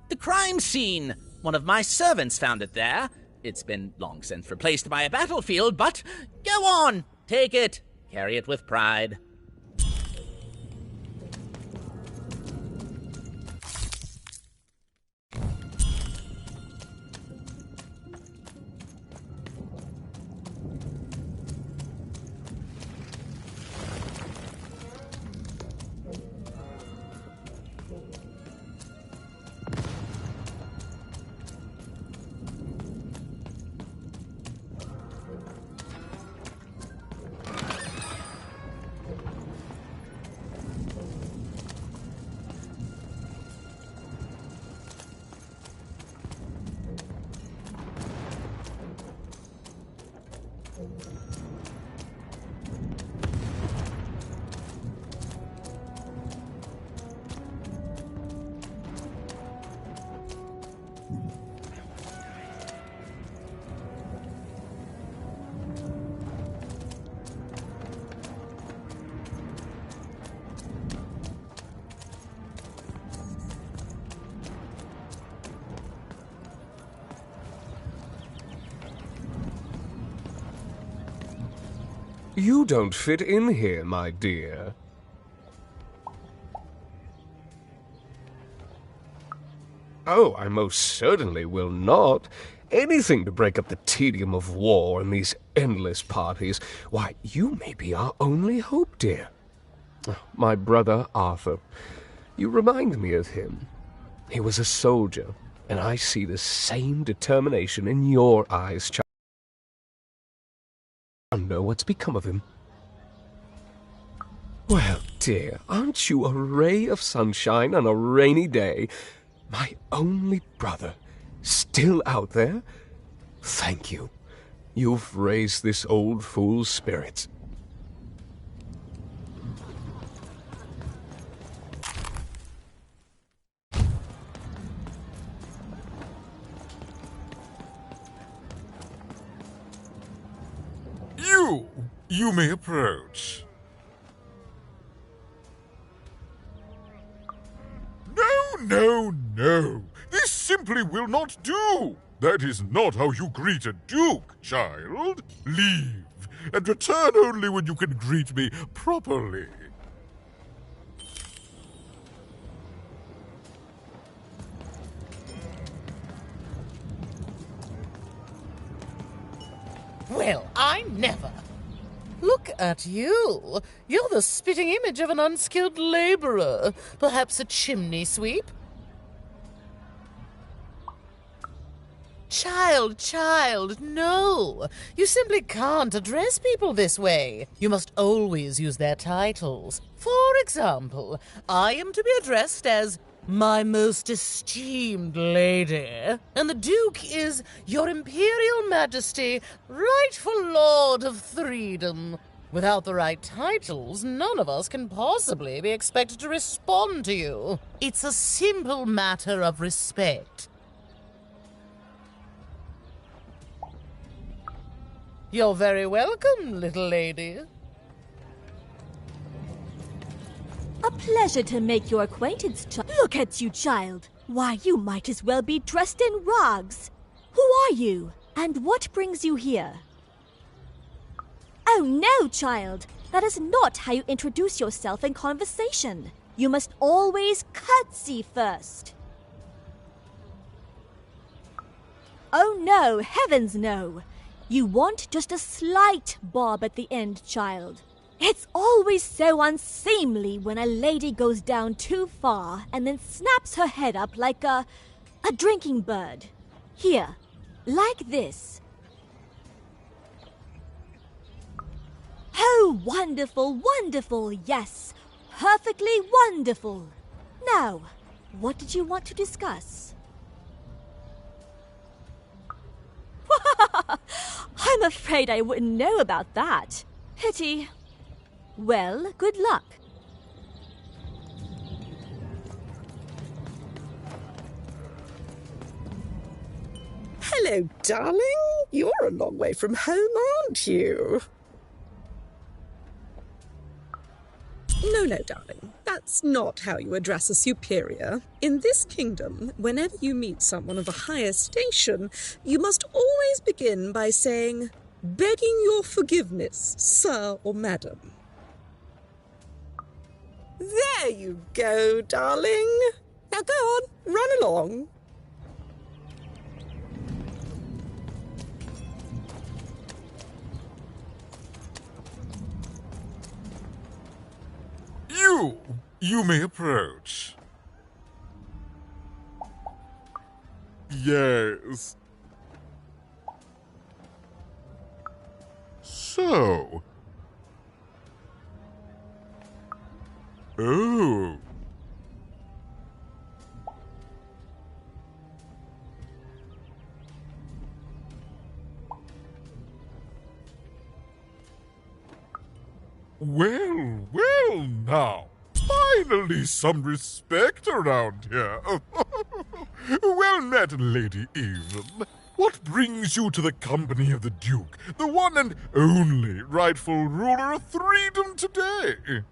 The crime scene! One of my servants found it there. It's been long since replaced by a battlefield, but go on! Take it. Carry it with pride. You don't fit in here, my dear. Oh, I most certainly will not. Anything to break up the tedium of war and these endless parties. Why, you may be our only hope, dear. My brother Arthur. You remind me of him. He was a soldier, and I see the same determination in your eyes, child. I know what's become of him. Well, dear, aren't you a ray of sunshine on a rainy day? My only brother, still out there? Thank you. You've raised this old fool's spirits. You may approach. No. This simply will not do. That is not how you greet a duke, child. Leave, and return only when you can greet me properly. Well, I never. Look at you. You're the spitting image of an unskilled laborer. Perhaps a chimney sweep? Child, no. You simply can't address people this way. You must always use their titles. For example, I am to be addressed as my most esteemed lady, and the Duke is Your Imperial Majesty, rightful Lord of Freedom. Without the right titles, none of us can possibly be expected to respond to you. It's a simple matter of respect. You're very welcome, little lady. A pleasure to make your acquaintance, Look at you, child. Why, you might as well be dressed in rags. Who are you? And what brings you here? Oh, no, child. That is not how you introduce yourself in conversation. You must always curtsy first. Oh, no, heavens no. You want just a slight bob at the end, child. It's always so unseemly when a lady goes down too far and then snaps her head up like a drinking bird. Here, like this. Oh, wonderful, wonderful, yes. Perfectly wonderful. Now, what did you want to discuss? I'm afraid I wouldn't know about that. Pity. Well, good luck. Hello, darling. You're a long way from home, aren't you? No, darling. That's not how you address a superior. In this kingdom, whenever you meet someone of a higher station, you must always begin by saying, "Begging your forgiveness, sir or madam." There you go, darling. Now go on, run along. You may approach. Yes. So. Oh. Well now. Finally some respect around here. Well met, Lady Even. What brings you to the company of the Duke, the one and only rightful ruler of Freedom today?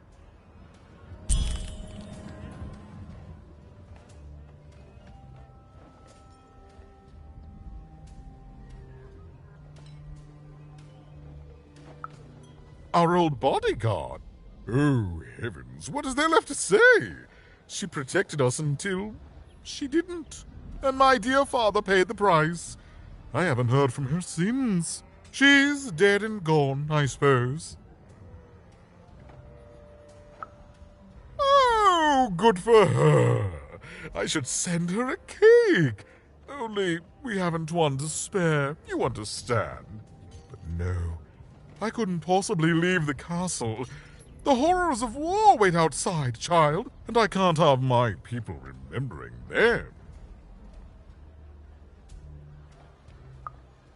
Our old bodyguard. Oh, heavens, what is there left to say? She protected us until she didn't. And my dear father paid the price. I haven't heard from her since. She's dead and gone, I suppose. Oh, good for her. I should send her a cake. Only we haven't one to spare, you understand. But no, I couldn't possibly leave the castle. The horrors of war wait outside, child, and I can't have my people remembering them.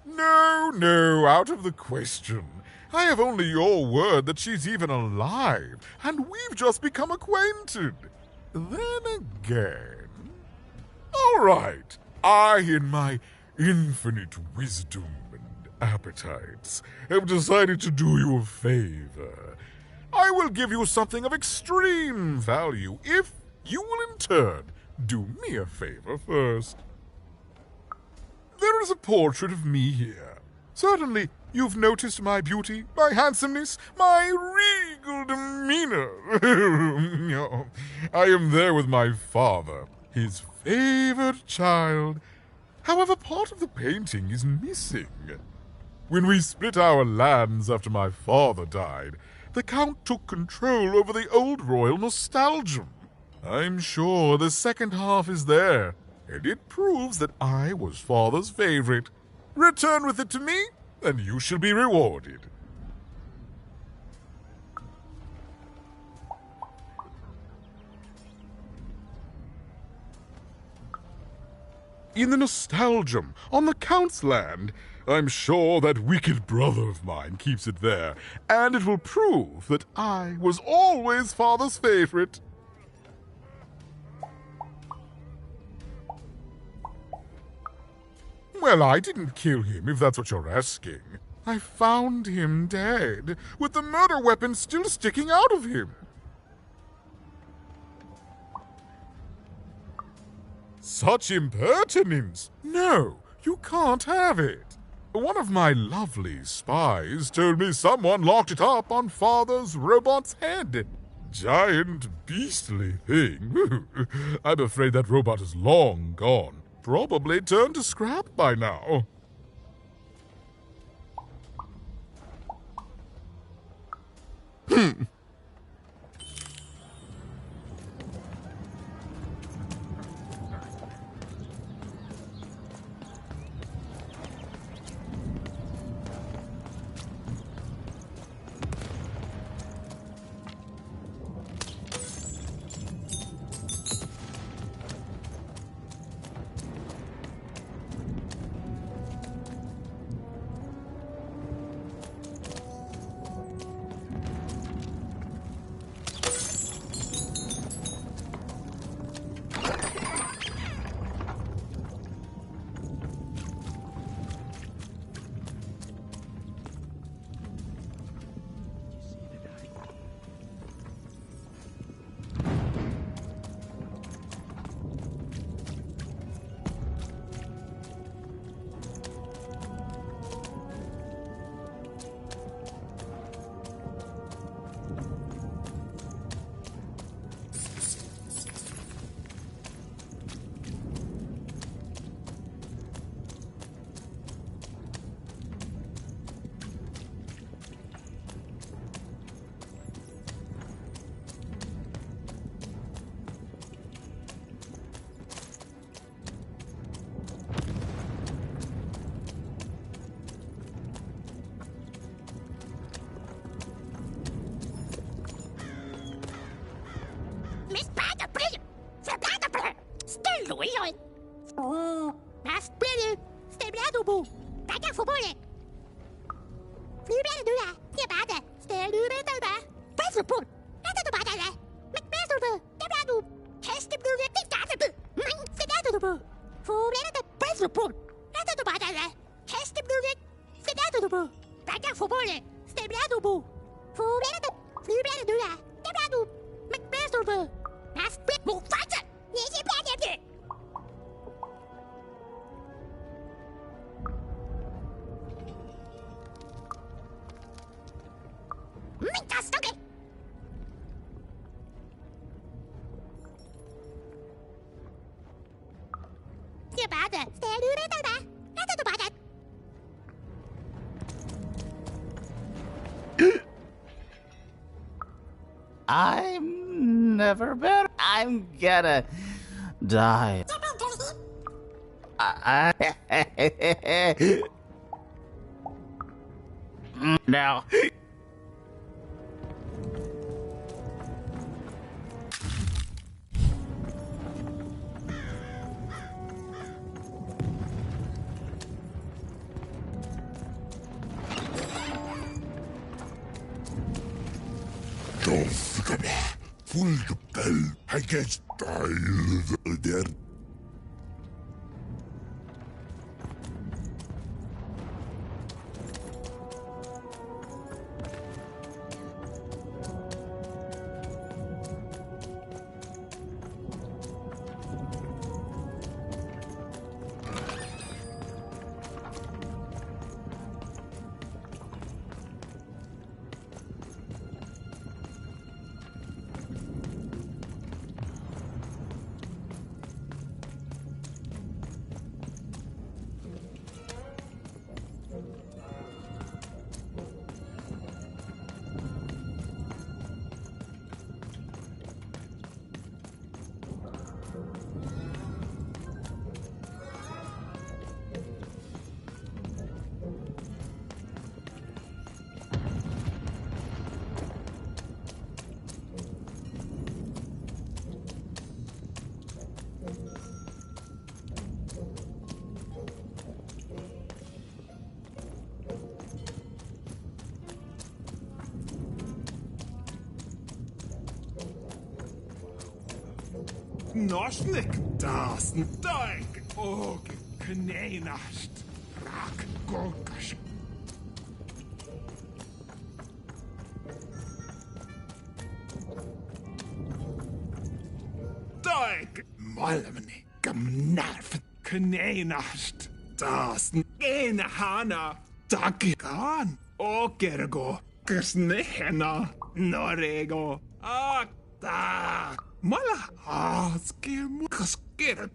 No, out of the question. I have only your word that she's even alive, and we've just become acquainted. Then again... All right, I, in my infinite wisdom and appetites, have decided to do you a favor. I will give you something of extreme value if you will in turn do me a favor first. There is a portrait of me here. Certainly, you've noticed my beauty, my handsomeness, my regal demeanor. I am there with my father, his favored child. However, part of the painting is missing. When we split our lands after my father died, the Count took control over the old royal nostalgium. I'm sure the second half is there, and it proves that I was father's favorite. Return with it to me, and you shall be rewarded. In the nostalgium, on the Count's land, I'm sure that wicked brother of mine keeps it there, and it will prove that I was always father's favorite. Well, I didn't kill him, if that's what you're asking. I found him dead, with the murder weapon still sticking out of him. Such impertinence! No, you can't have it. One of my lovely spies told me someone locked it up on Father's robot's head. Giant, beastly thing. I'm afraid that robot is long gone. Probably turned to scrap by now. Flyveblæde. Stemladobo. Bakker forbundet. Flyveblæde nu da. Jeg bare da. Stemladobo. Bæsselbund. Stemladobo. Stemladobo. Stemladobo. Kasteblæde. Stemladobo. Stemladobo. Flyveblæde. Bæsselbund. Stemladobo. Kasteblæde. Stemladobo. Bakker forbundet. Stemladobo. Flyveblæde nu da. Stemladobo. Stemladobo. Næste mod fejse. Næste blæde. Minkastokke! Jeg bare det. Stay du det da. Lad det bare det. I'm never better. I'm gonna die. Now. Fuldgepel, han kan stejle der. Nosnik, dasn daig, og kneinast, rak golkas. Daig, malmni, gamnarf, kneinast, dasn, hana, dagigan, og gergo, gsnehena, norego, tak. Mala, skim, kaskir.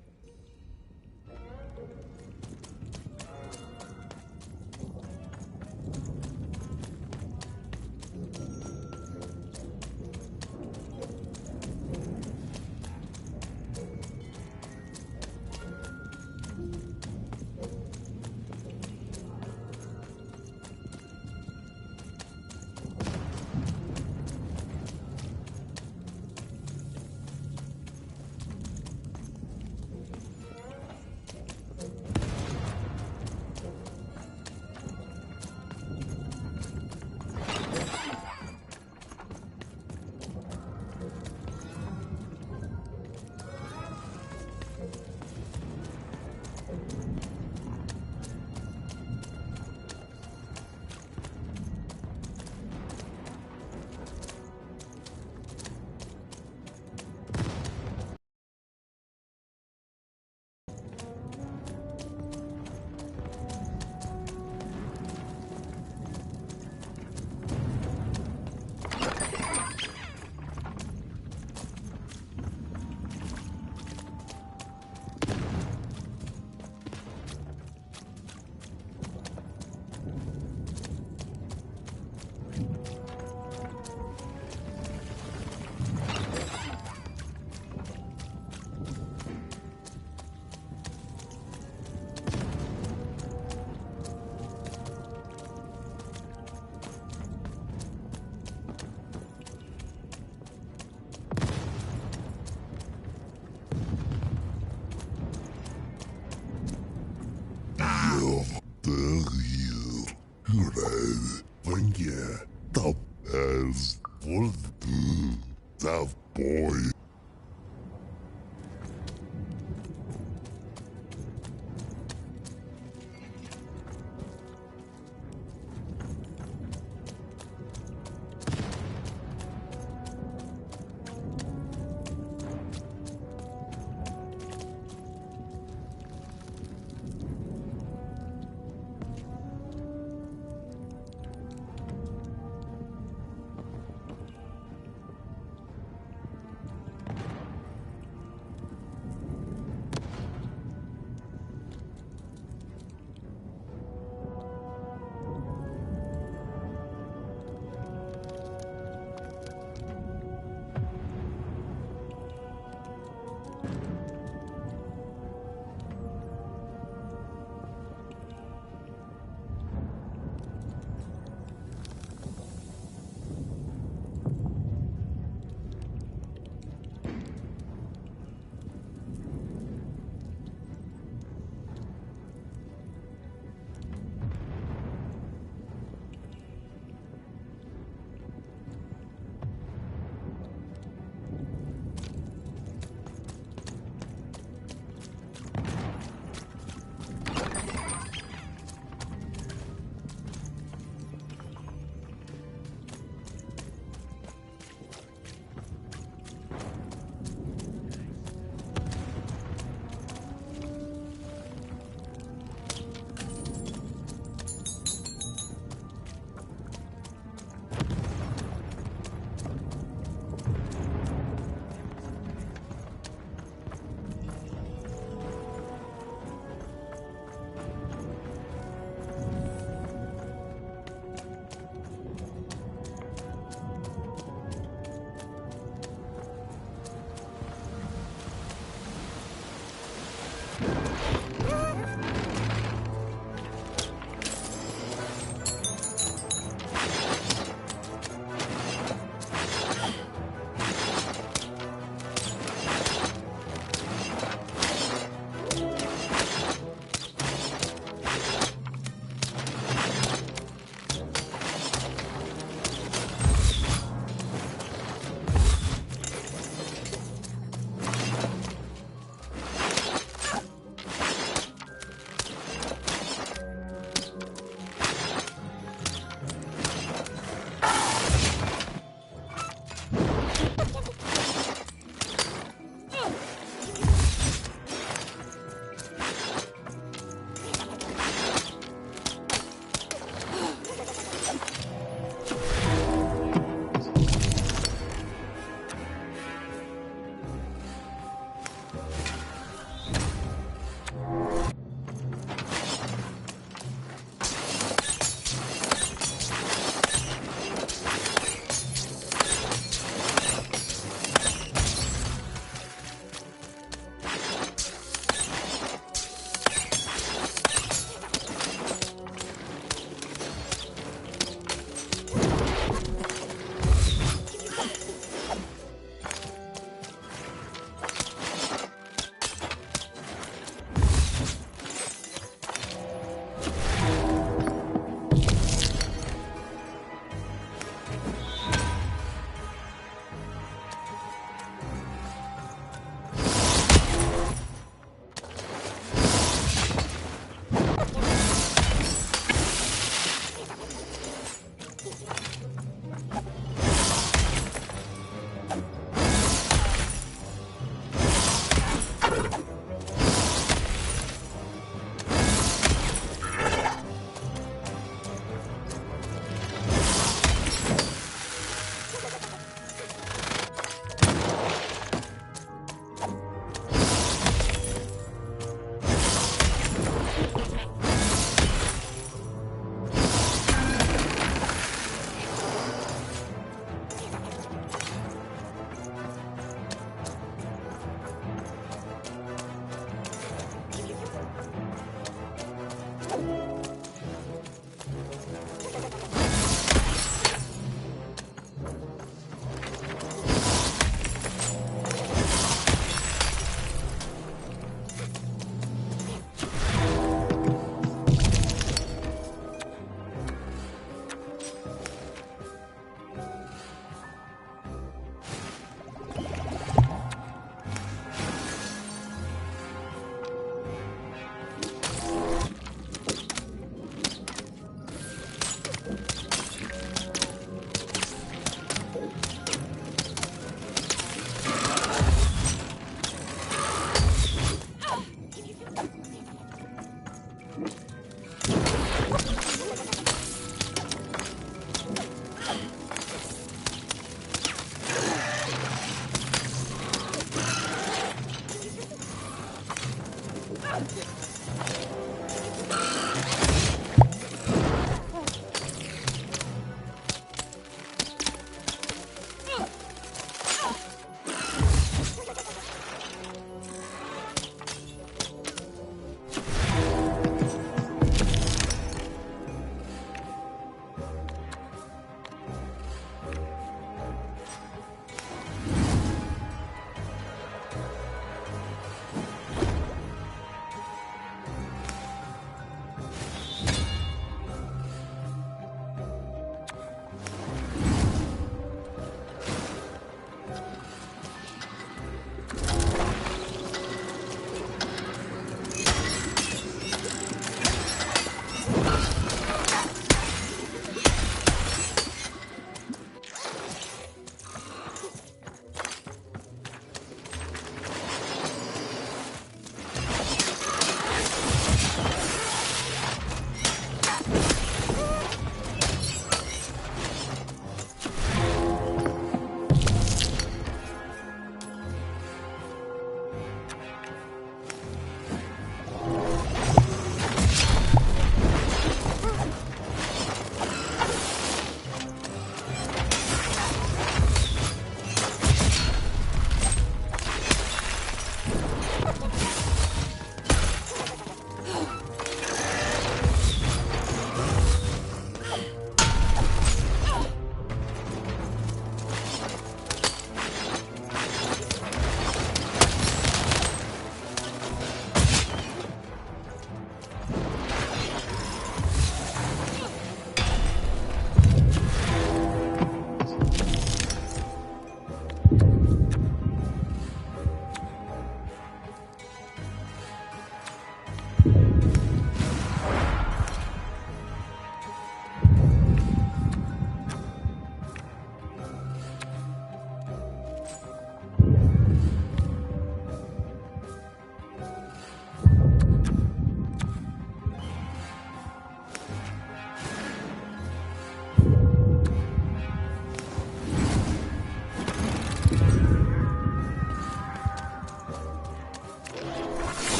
boy.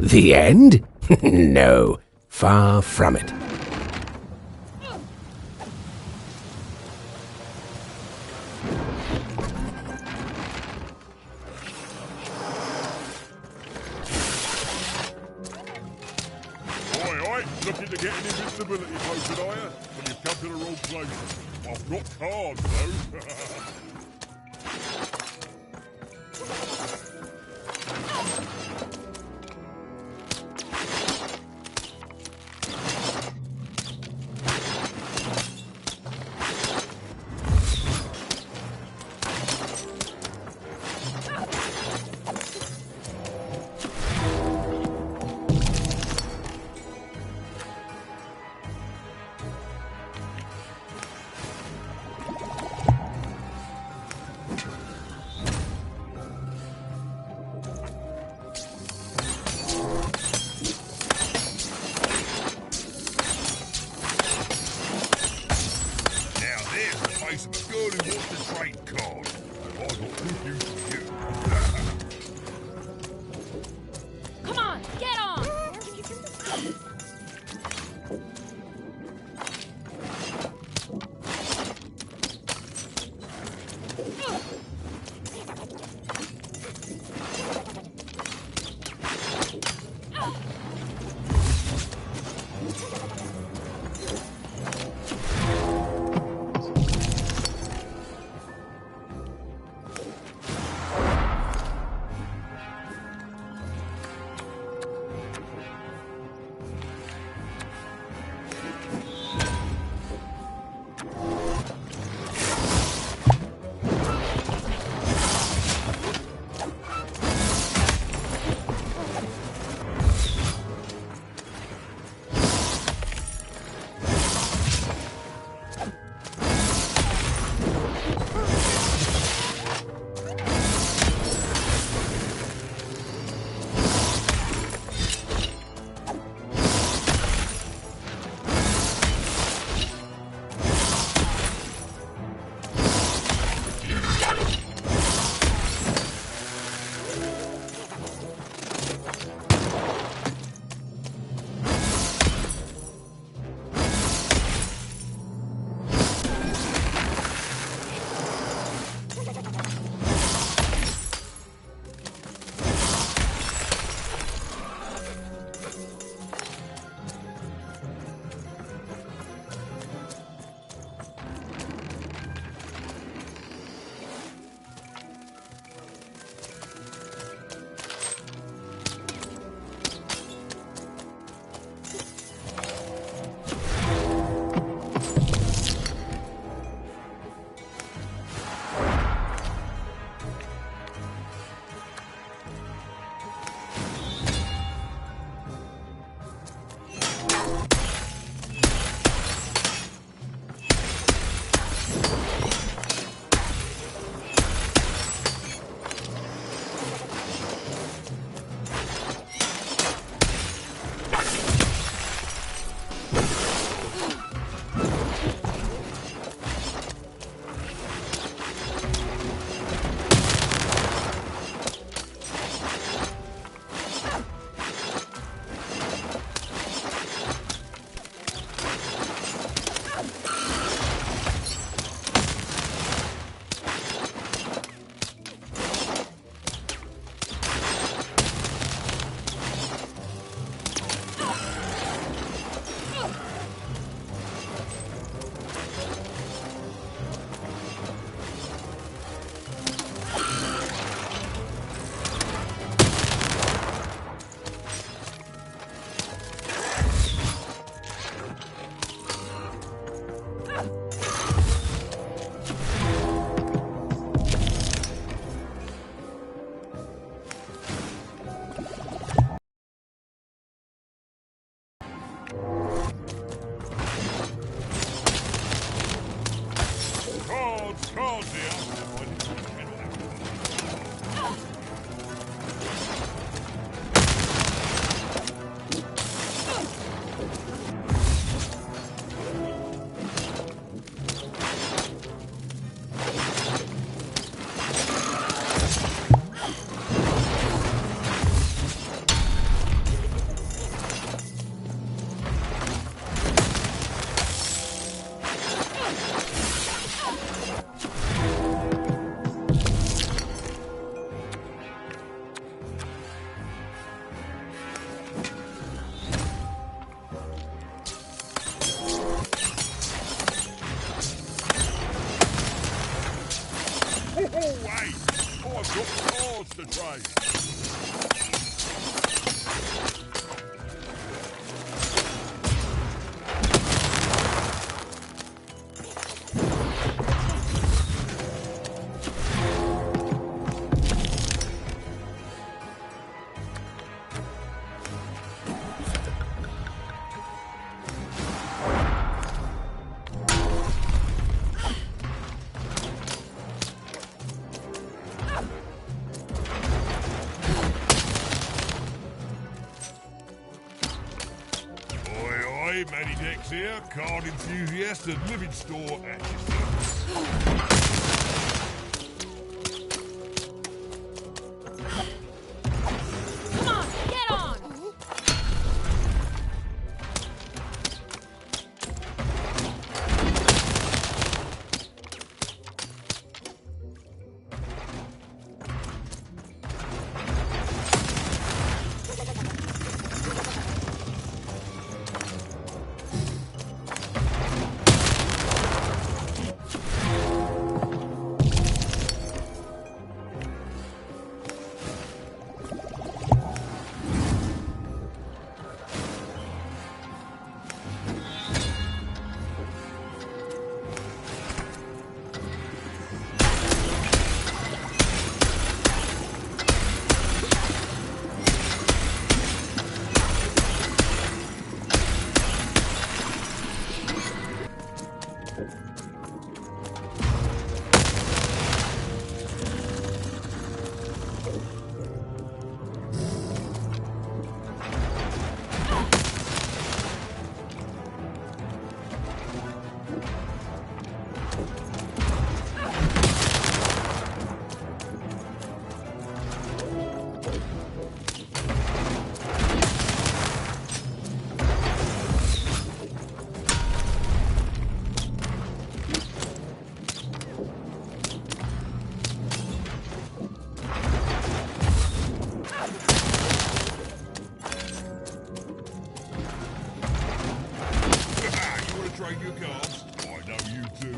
The end? No, far from it. Looking to get an invincibility potion, are you? Well, you've come to the wrong place. I've got cards, though. Come on, get on! Hey! I've got cars to trade. Manny Dex here, card enthusiast and living store at your service. Come on, get on! Trade your cards. I know you do.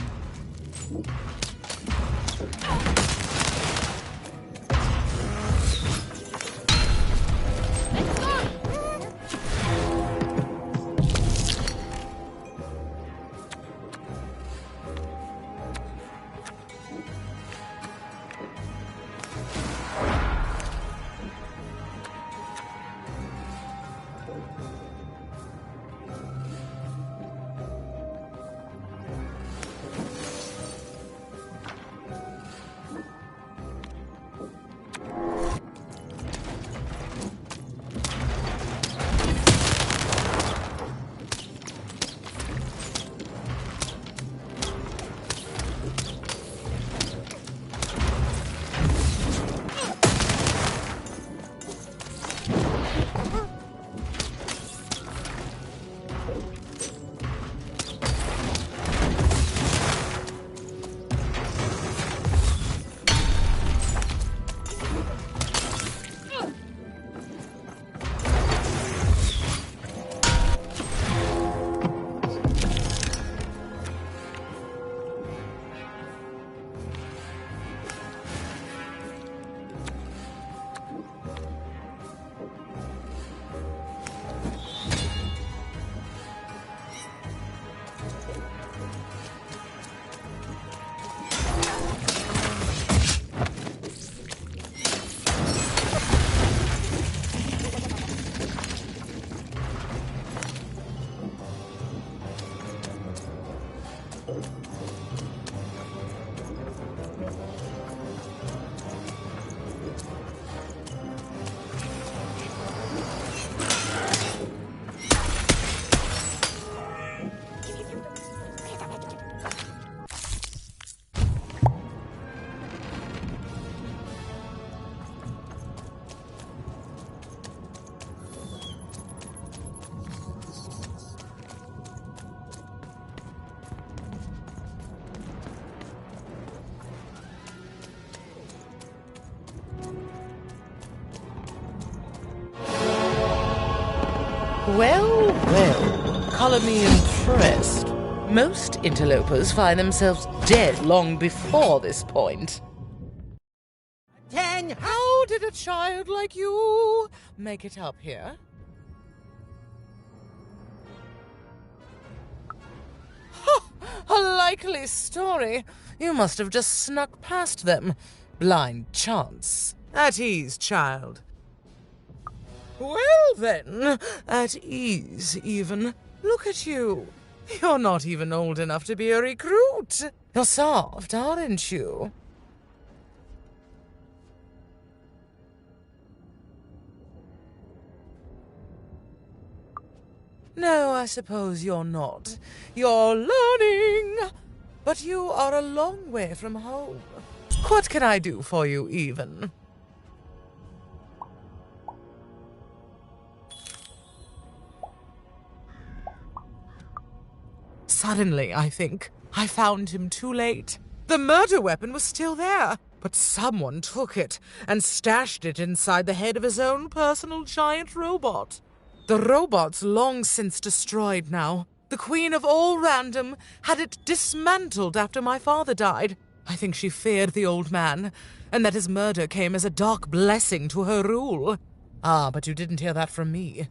Well, well, colour me impressed. Most interlopers find themselves dead long before this point. How did a child like you make it up here? A likely story. You must have just snuck past them. Blind chance. At ease, child. Well then, at ease even. Look at you. You're not even old enough to be a recruit. You're soft, aren't you? No, I suppose you're not. You're learning. But you are a long way from home. What can I do for you, even? Suddenly, I think, I found him too late. The murder weapon was still there, but someone took it and stashed it inside the head of his own personal giant robot. The robot's long since destroyed now. The Queen of All Random had it dismantled after my father died. I think she feared the old man, and that his murder came as a dark blessing to her rule. Ah, but you didn't hear that from me.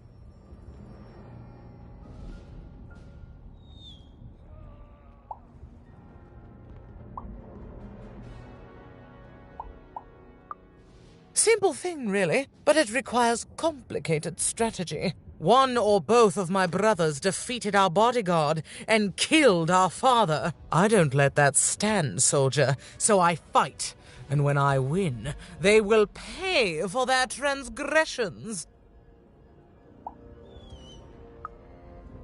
Simple thing, really, but it requires complicated strategy. One or both of my brothers defeated our bodyguard and killed our father. I don't let that stand, soldier, so I fight. And when I win, they will pay for their transgressions.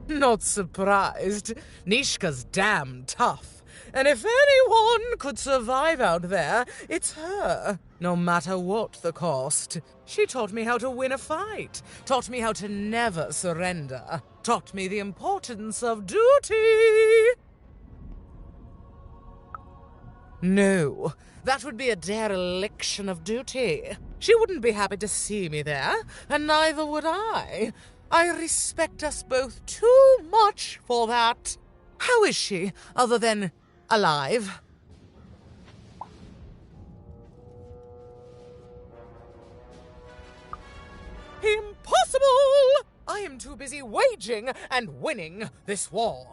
Not surprised. Nishka's damn tough. And if anyone could survive out there, it's her. No matter what the cost. She taught me how to win a fight. Taught me how to never surrender. Taught me the importance of duty. No, that would be a dereliction of duty. She wouldn't be happy to see me there, and neither would I. I respect us both too much for that. How is she, other than alive? Impossible! I am too busy waging and winning this war.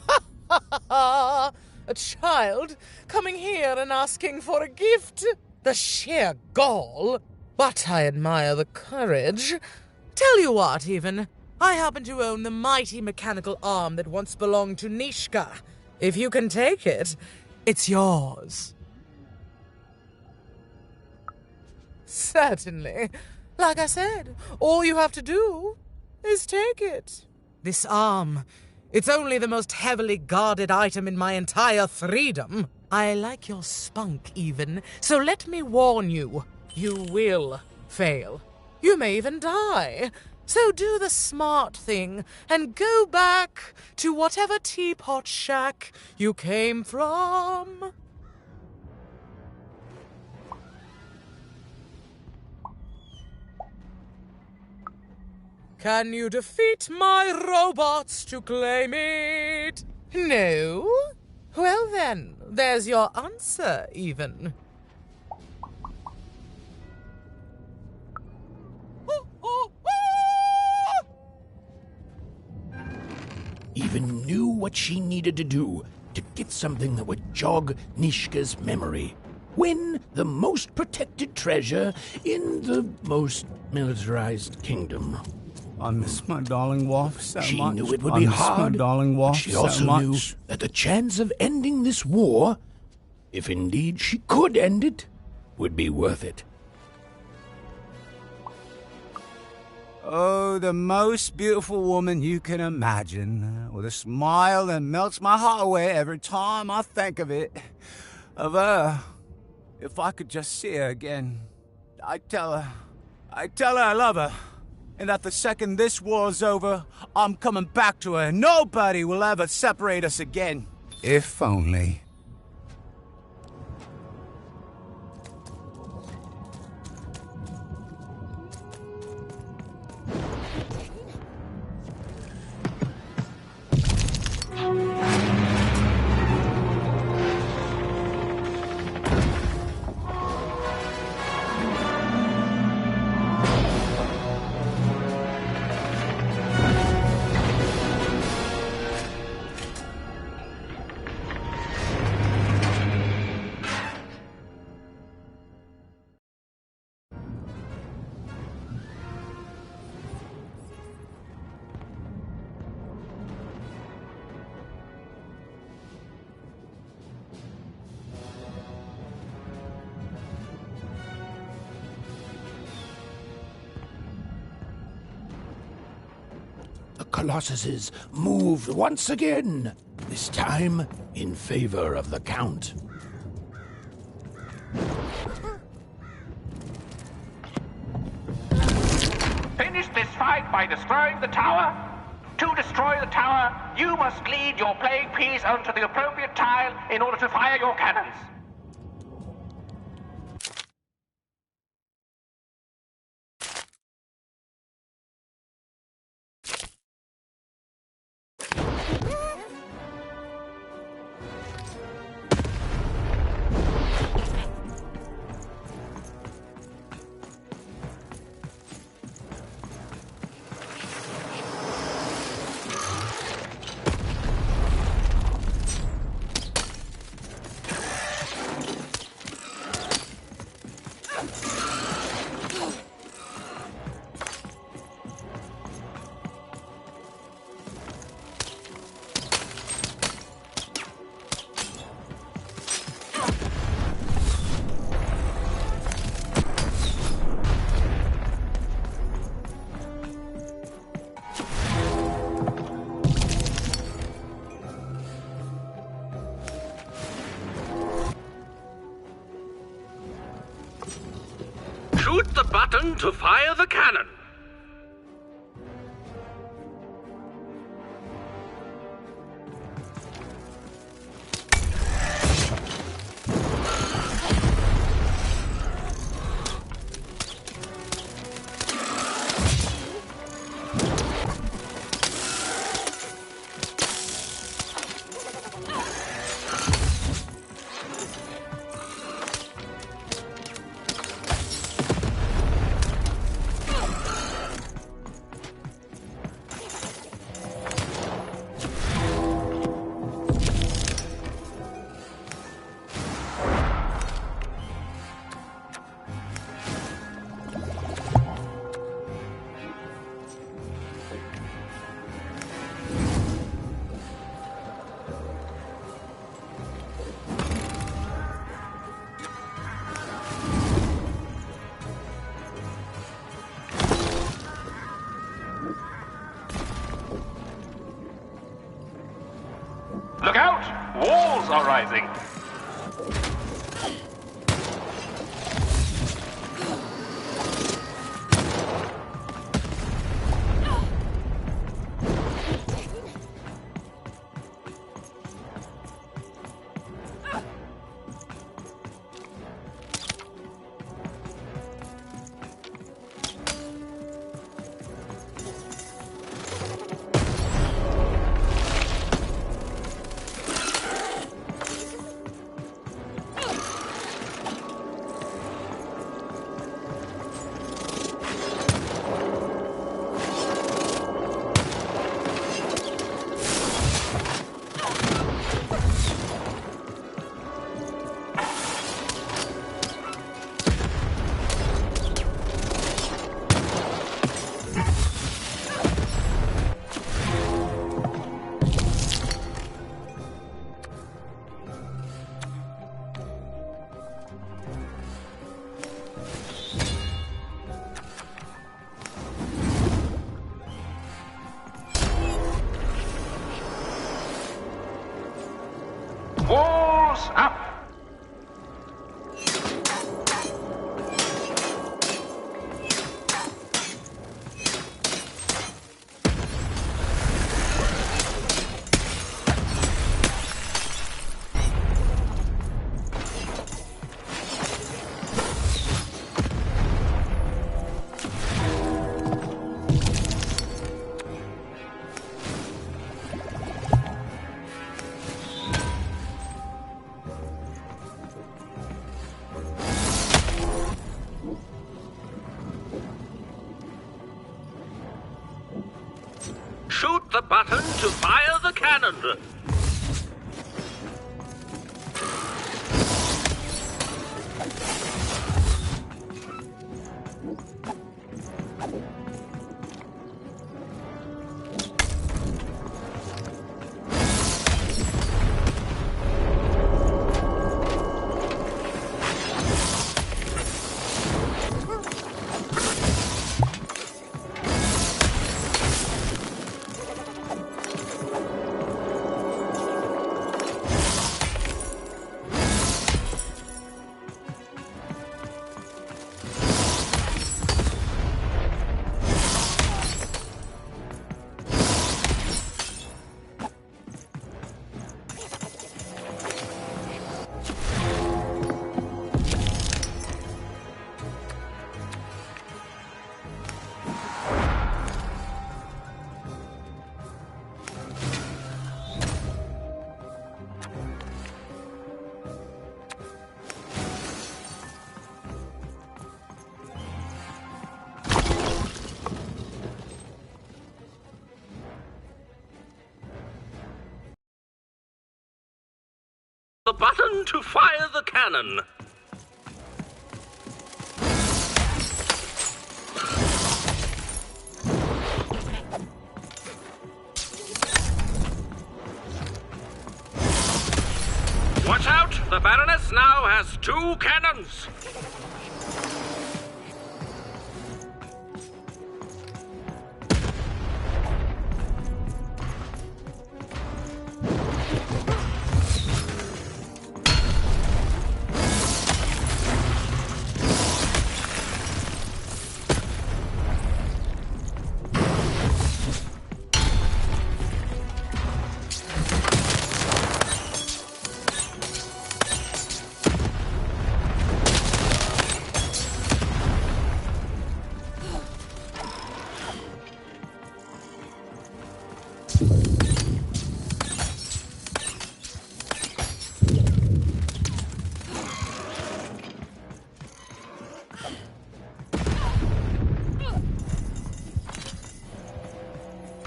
Ha ha ha ha! A child coming here and asking for a gift? The sheer gall! But I admire the courage. Tell you what, even. I happen to own the mighty mechanical arm that once belonged to Nishka. If you can take it, it's yours. Certainly. Like I said, all you have to do is take it. This arm, it's only the most heavily guarded item in my entire freedom. I like your spunk, even, so let me warn you. You will fail. You may even die. So do the smart thing and go back to whatever teapot shack you came from. Can you defeat my robots to claim it? No? Well then, there's your answer, even. Even knew what she needed to do to get something that would jog Nishka's memory. Win the most protected treasure in the most militarized kingdom. I miss my darling wife so she much. She knew it would be hard, my darling wife but she also knew that the chance of ending this war, if indeed she could end it, would be worth it. Oh, the most beautiful woman you can imagine, with a smile that melts my heart away every time I think of it. Of her. If I could just see her again, I'd tell her I love her. And that the second this war's over, I'm coming back to her. Nobody will ever separate us again. If only. colossuses moved once again, this time in favor of the Count. Finish this fight by destroying the tower. To destroy the tower, you must lead your playing piece onto the appropriate tile in order to fire your cannons. Shoot the button to fire the cannon. Look out! Walls are rising. Walls up! Shoot the button to fire the cannon. button to fire the cannon. Watch out! The Baroness now has 2 cannons!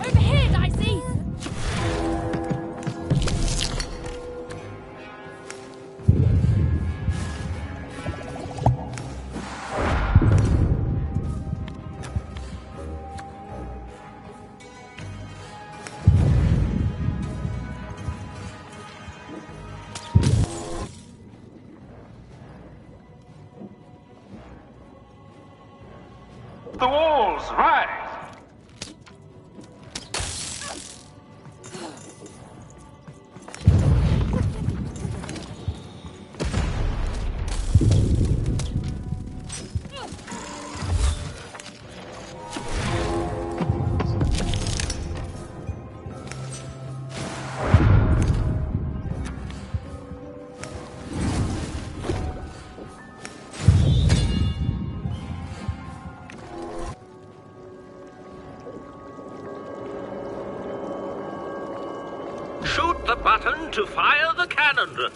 Over here, Dicey! The walls rise! Shoot the button to fire the cannon.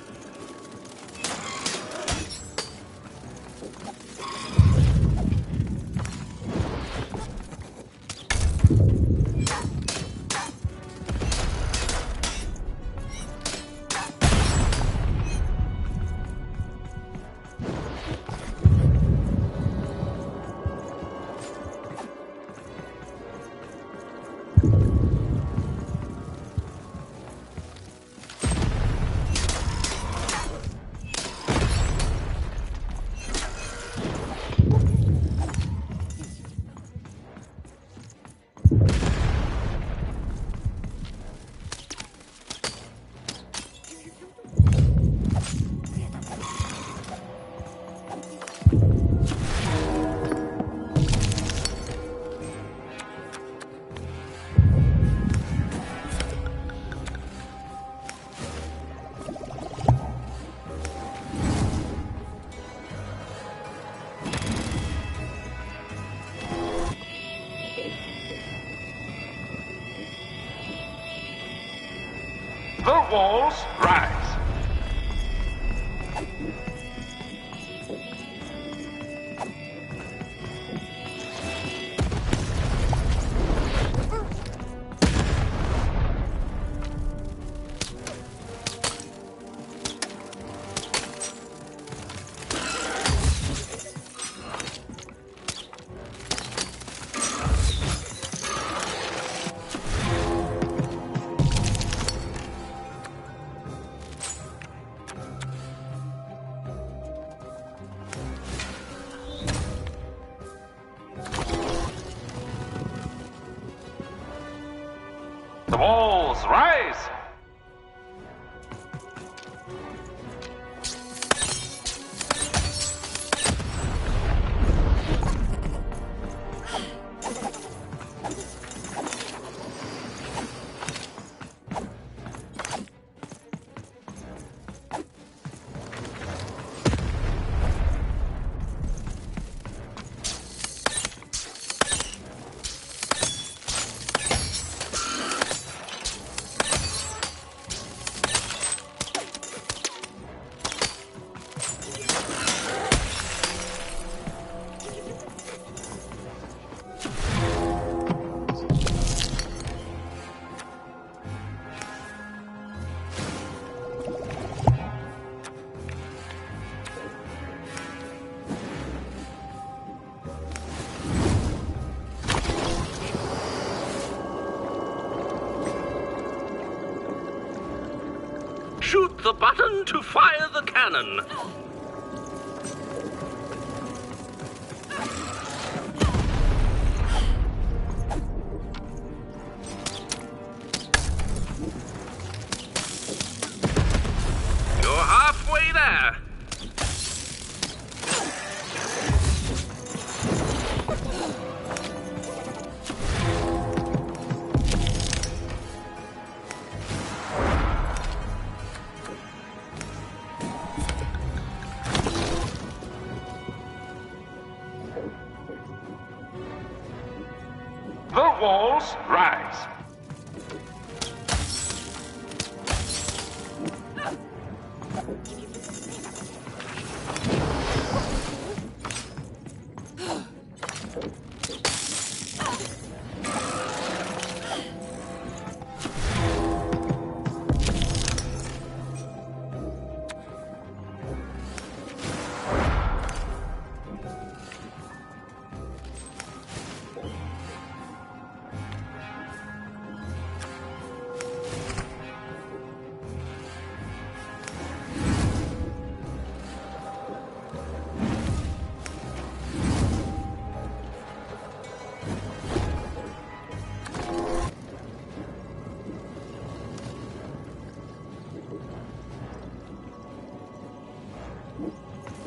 The walls rise! The walls rise! Shoot the button to fire the cannon. You're halfway there. The walls rise.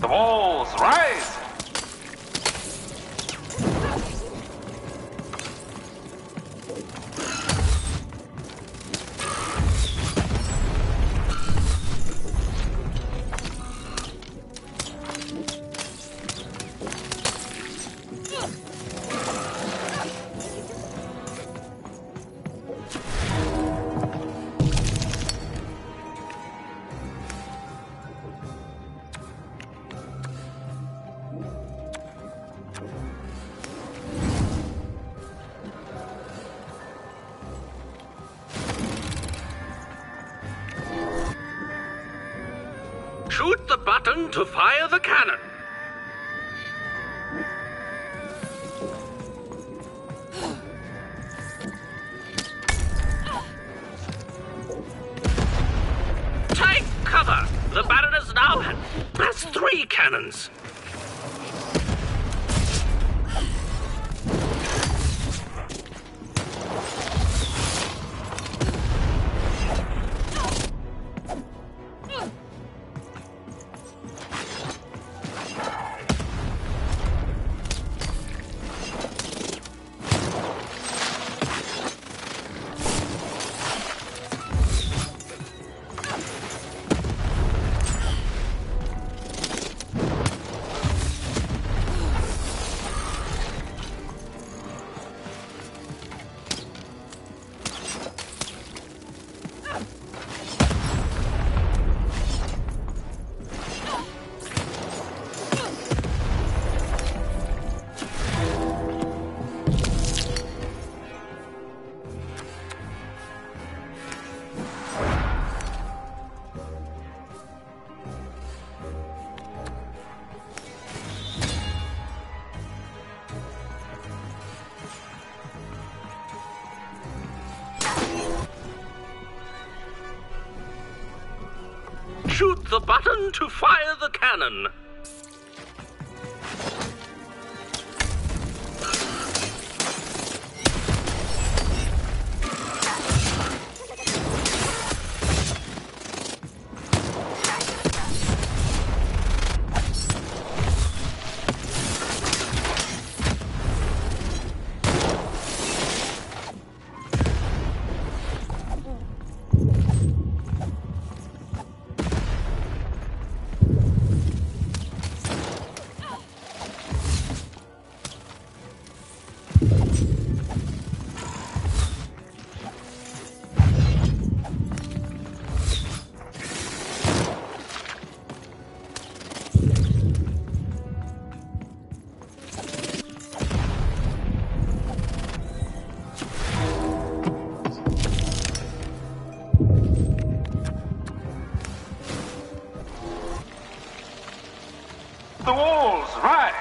The walls rise. Shoot the button to fire the cannon. Take cover! The Baroness now has 3 cannons. Shoot the button to fire the cannon. The walls rise.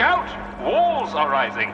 out! Walls are rising!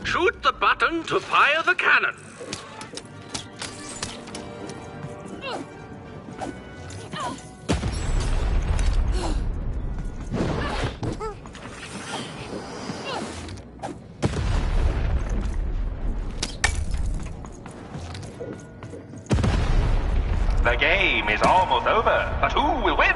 Shoot the button to fire the cannon. The game is almost over, but who will win?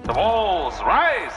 The walls rise!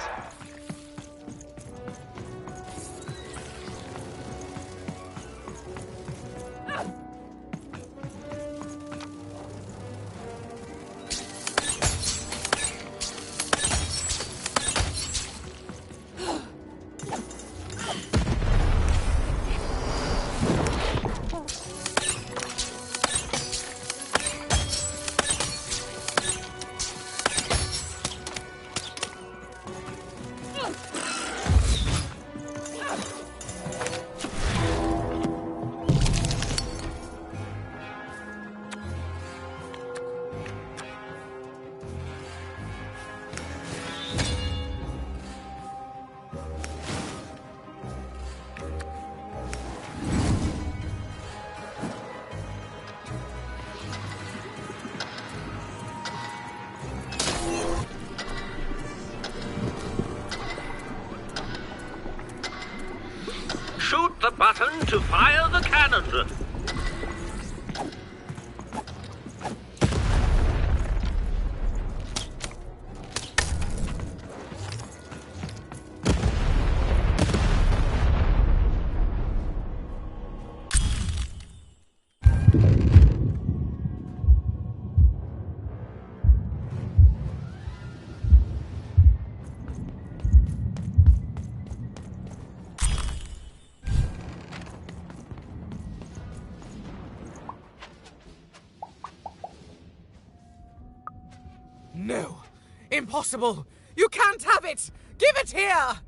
Shoot the button to fire the cannon. impossible! You can't have it! Give it here!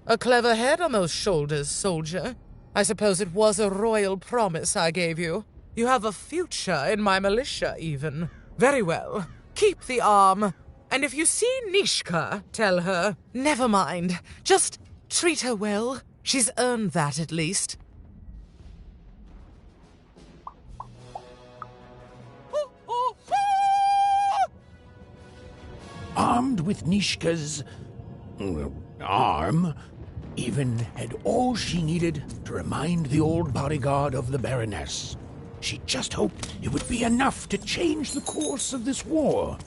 A clever head on those shoulders, soldier. I suppose it was a royal promise I gave you. You have a future in my militia, even. Very well. Keep the arm. And if you see Nishka, tell her. Never mind. Just treat her well. She's earned that, at least. Armed with Nishka's arm, Even had all she needed to remind the old bodyguard of the Baroness. She just hoped it would be enough to change the course of this war.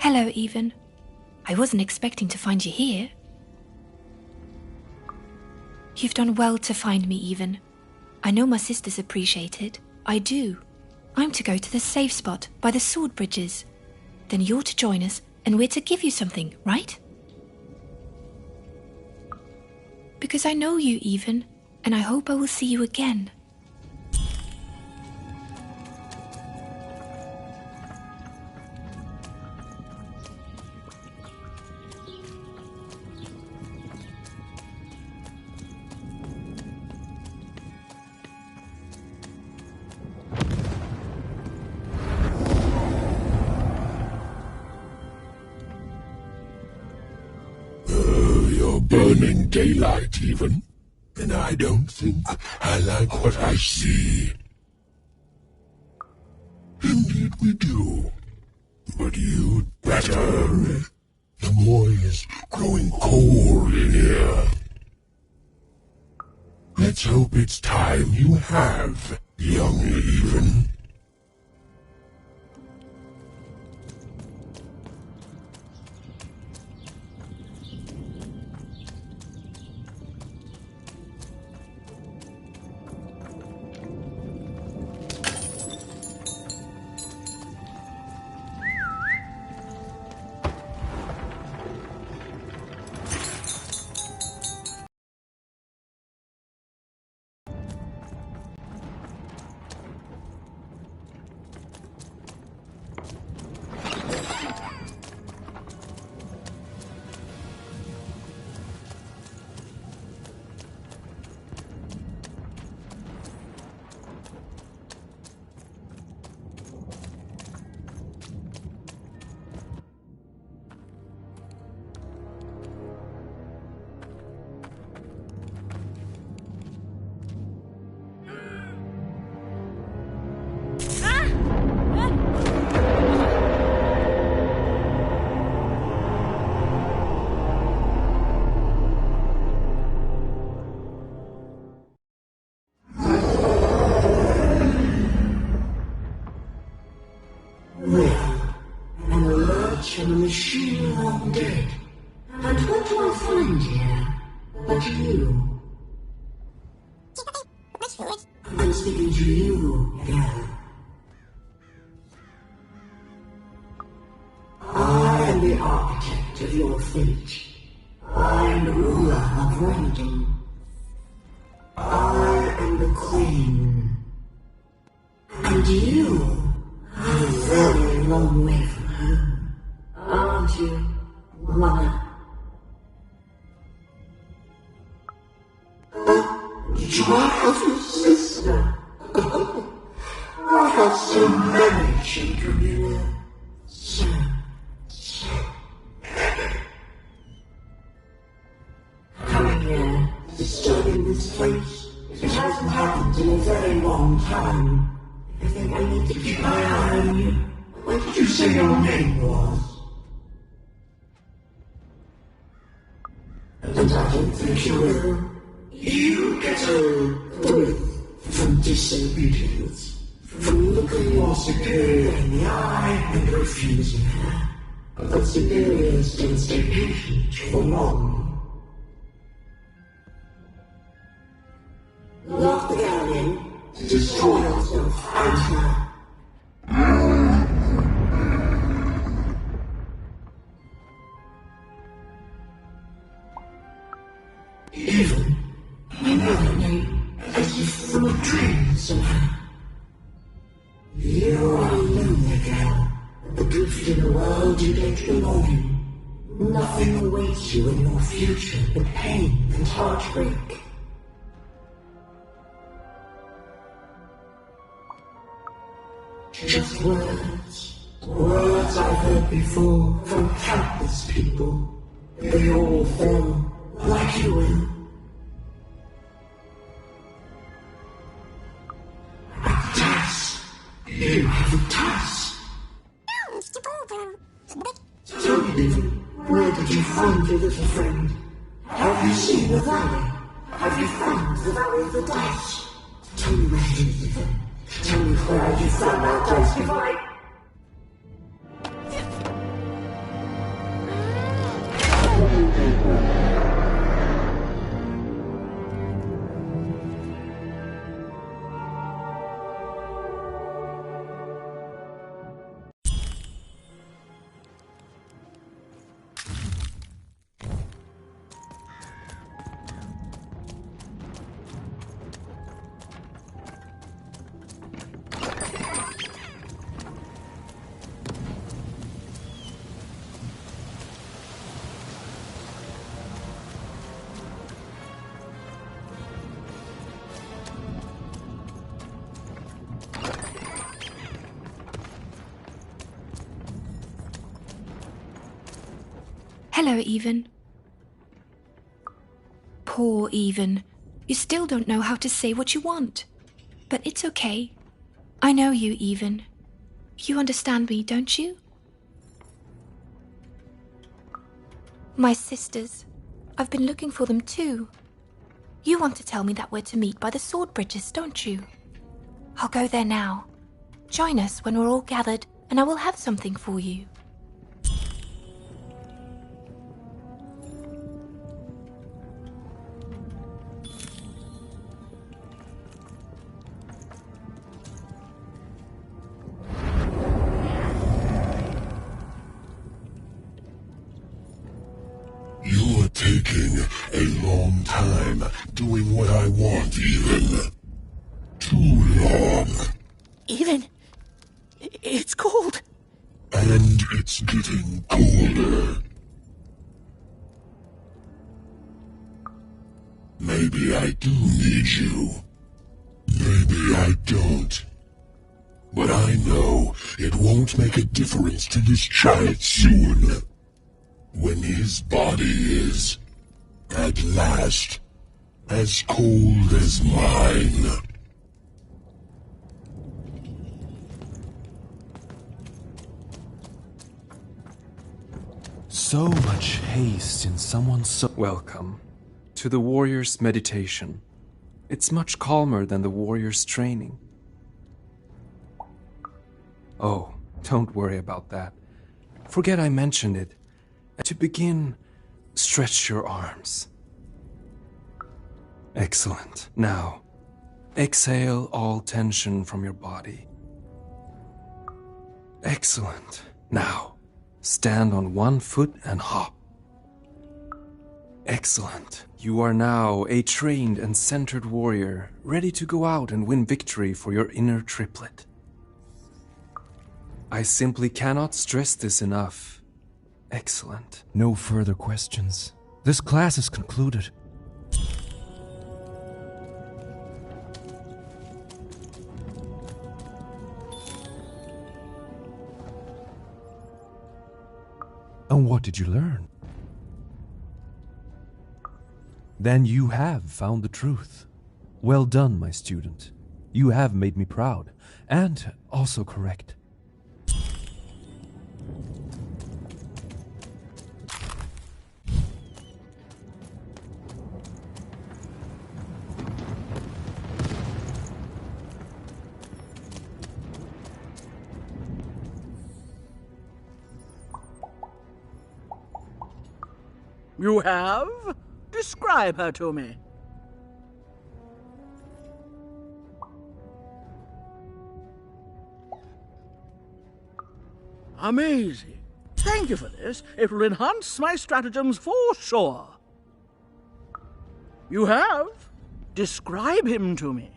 Hello, Even. I wasn't expecting to find you here. You've done well to find me, Even. I know my sisters appreciate it. I do. I'm to go to the safe spot by the sword bridges. Then you're to join us, and we're to give you something, right? Because I know you, Even, and I hope I will see you again. Burning daylight, even. And I don't think I like what I see. Indeed we do. But you'd better. The boy is growing cold in here. Let's hope it's time you have, young Even. And the machine long dead. And what do I find here but you? I'm speaking to you, girl. I am the architect of your fate. I am the ruler of Random. I am the queen. And you are a very long way from home, aren't you, Mother? Do I have a sister? I have so many children, you know. So many. Coming here, disturbing this place, it hasn't happened in a very long time. I think I need to keep my eye on you. What did you say your name was? And I don't think you will. You get a thrill from disobedience, from looking your superior in the eye and refusing her. But superiors don't stay patient for long. Lock the girl in to destroy yourself and her. Even another name, as if from a dream somehow. You are a lonely girl, adrift in a world you don't belong in. Nothing awaits you in your future but pain and heartbreak. Just words, words I've heard before from countless people. They all fell like you will. At dusk, You have a task. Tell me, where did you find your little friend? Have you seen the valley? Have you found the Valley of the Dice? Tell me where you live. Tell me where you found that dice before I... Hello, Even. Poor Even. You still don't know how to say what you want. But it's okay. I know you, Even. You understand me, don't you? My sisters. I've been looking for them too. You want to tell me that we're to meet by the sword bridges, don't you? I'll go there now. Join us when we're all gathered, and I will have something for you. You're taking a long time doing what I want, Even. Too long. Even, it's cold. And it's getting colder. Maybe I do need you. Maybe I don't. But I know it won't make a difference to this child soon. When his body is, at last, as cold as mine. So much haste in someone so... Welcome to the warrior's meditation. It's much calmer than the warrior's training. Oh, don't worry about that. Forget I mentioned it. To begin, stretch your arms. Excellent. Now, exhale all tension from your body. Excellent. Now, stand on one foot and hop. Excellent. You are now a trained and centered warrior, ready to go out and win victory for your inner triplet. I simply cannot stress this enough. Excellent. No further questions. This class is concluded. And what did you learn? Then you have found the truth. Well done, my student. You have made me proud, and also correct. You have? Describe her to me. Amazing. Thank you for this. It will enhance my stratagems for sure. You have? Describe him to me.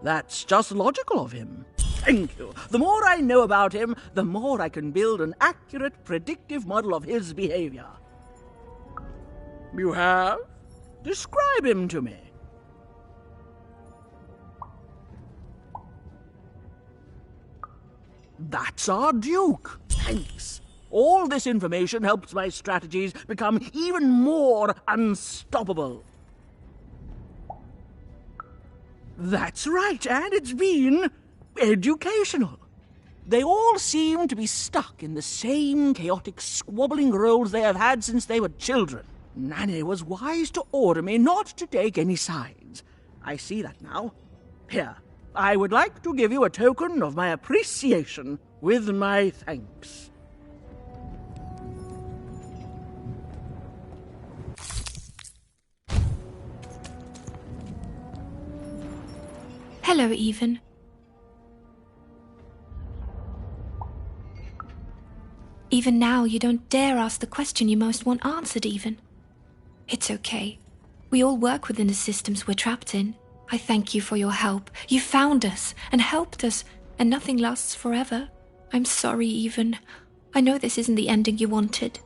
That's just logical of him. Thank you. The more I know about him, the more I can build an accurate, predictive model of his behavior. You have? Describe him to me. That's our Duke. Thanks. All this information helps my strategies become even more unstoppable. That's right, and it's been educational. They all seem to be stuck in the same chaotic, squabbling roles they have had since they were children. Nanny was wise to order me not to take any sides. I see that now. Here, I would like to give you a token of my appreciation with my thanks. Hello, Even. Even now, you don't dare ask the question you most want answered, Even. It's okay. We all work within the systems we're trapped in. I thank you for your help. You found us and helped us, and nothing lasts forever. I'm sorry, Even. I know this isn't the ending you wanted.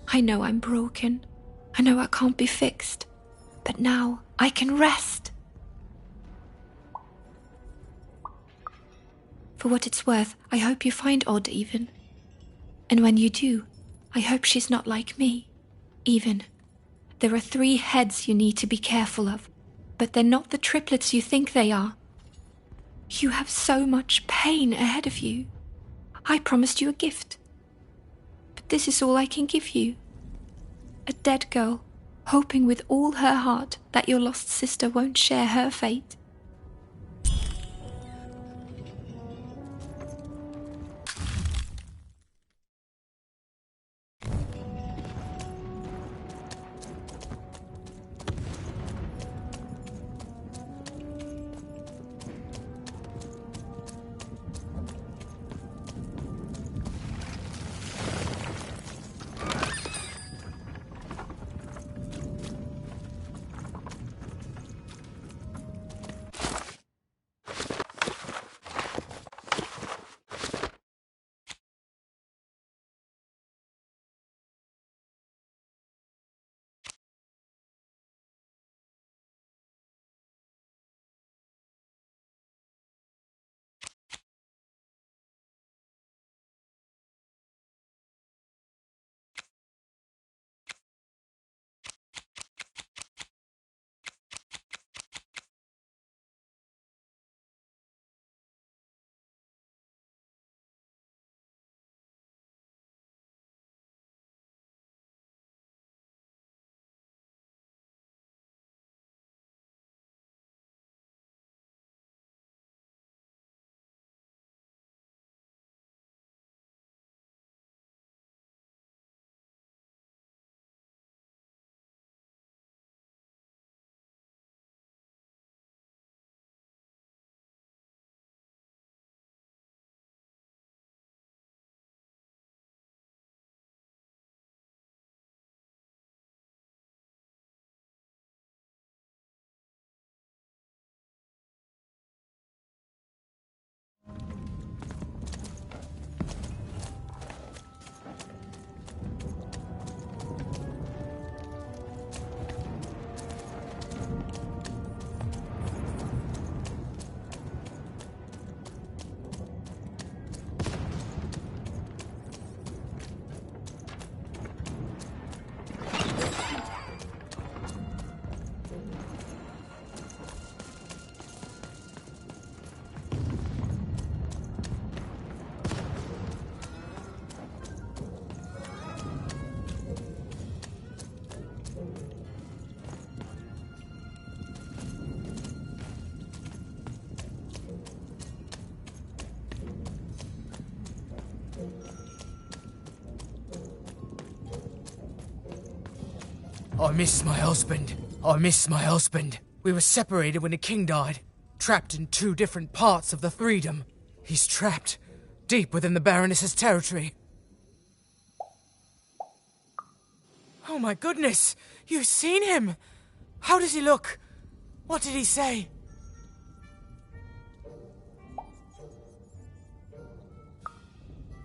I know I'm broken. I know I can't be fixed. But now, I can rest. For what it's worth, I hope you find Odd, Even. And when you do, I hope she's not like me. Even. There are 3 heads you need to be careful of, but they're not the triplets you think they are. You have so much pain ahead of you. I promised you a gift. But this is all I can give you. A dead girl, hoping with all her heart that your lost sister won't share her fate. I miss my husband. I miss my husband. We were separated when the king died, trapped in 2 different parts of the Freedom. He's trapped, deep within the Baroness's territory. Oh my goodness! You've seen him! How does he look? What did he say?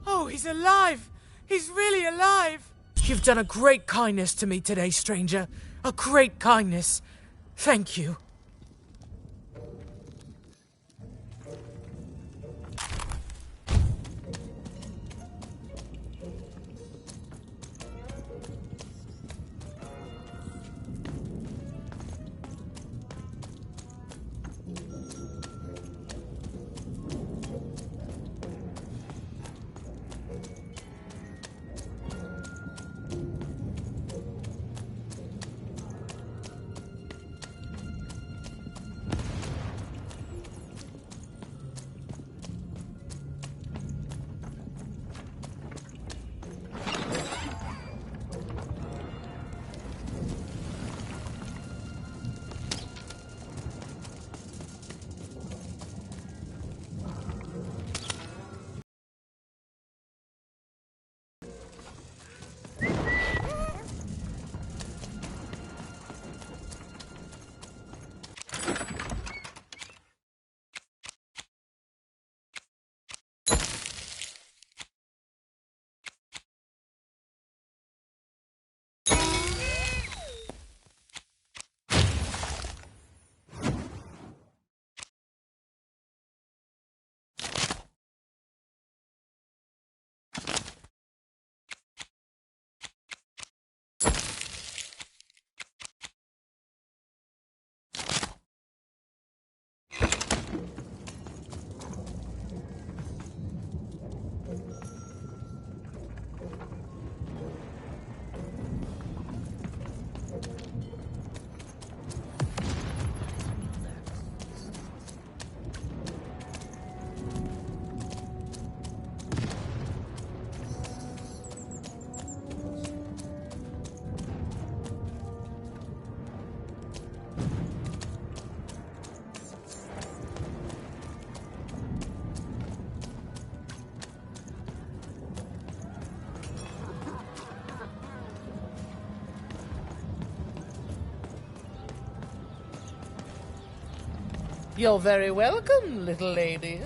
Oh, he's alive! He's really alive! You've done a great kindness to me today, stranger. A great kindness. Thank you. You're very welcome, little lady.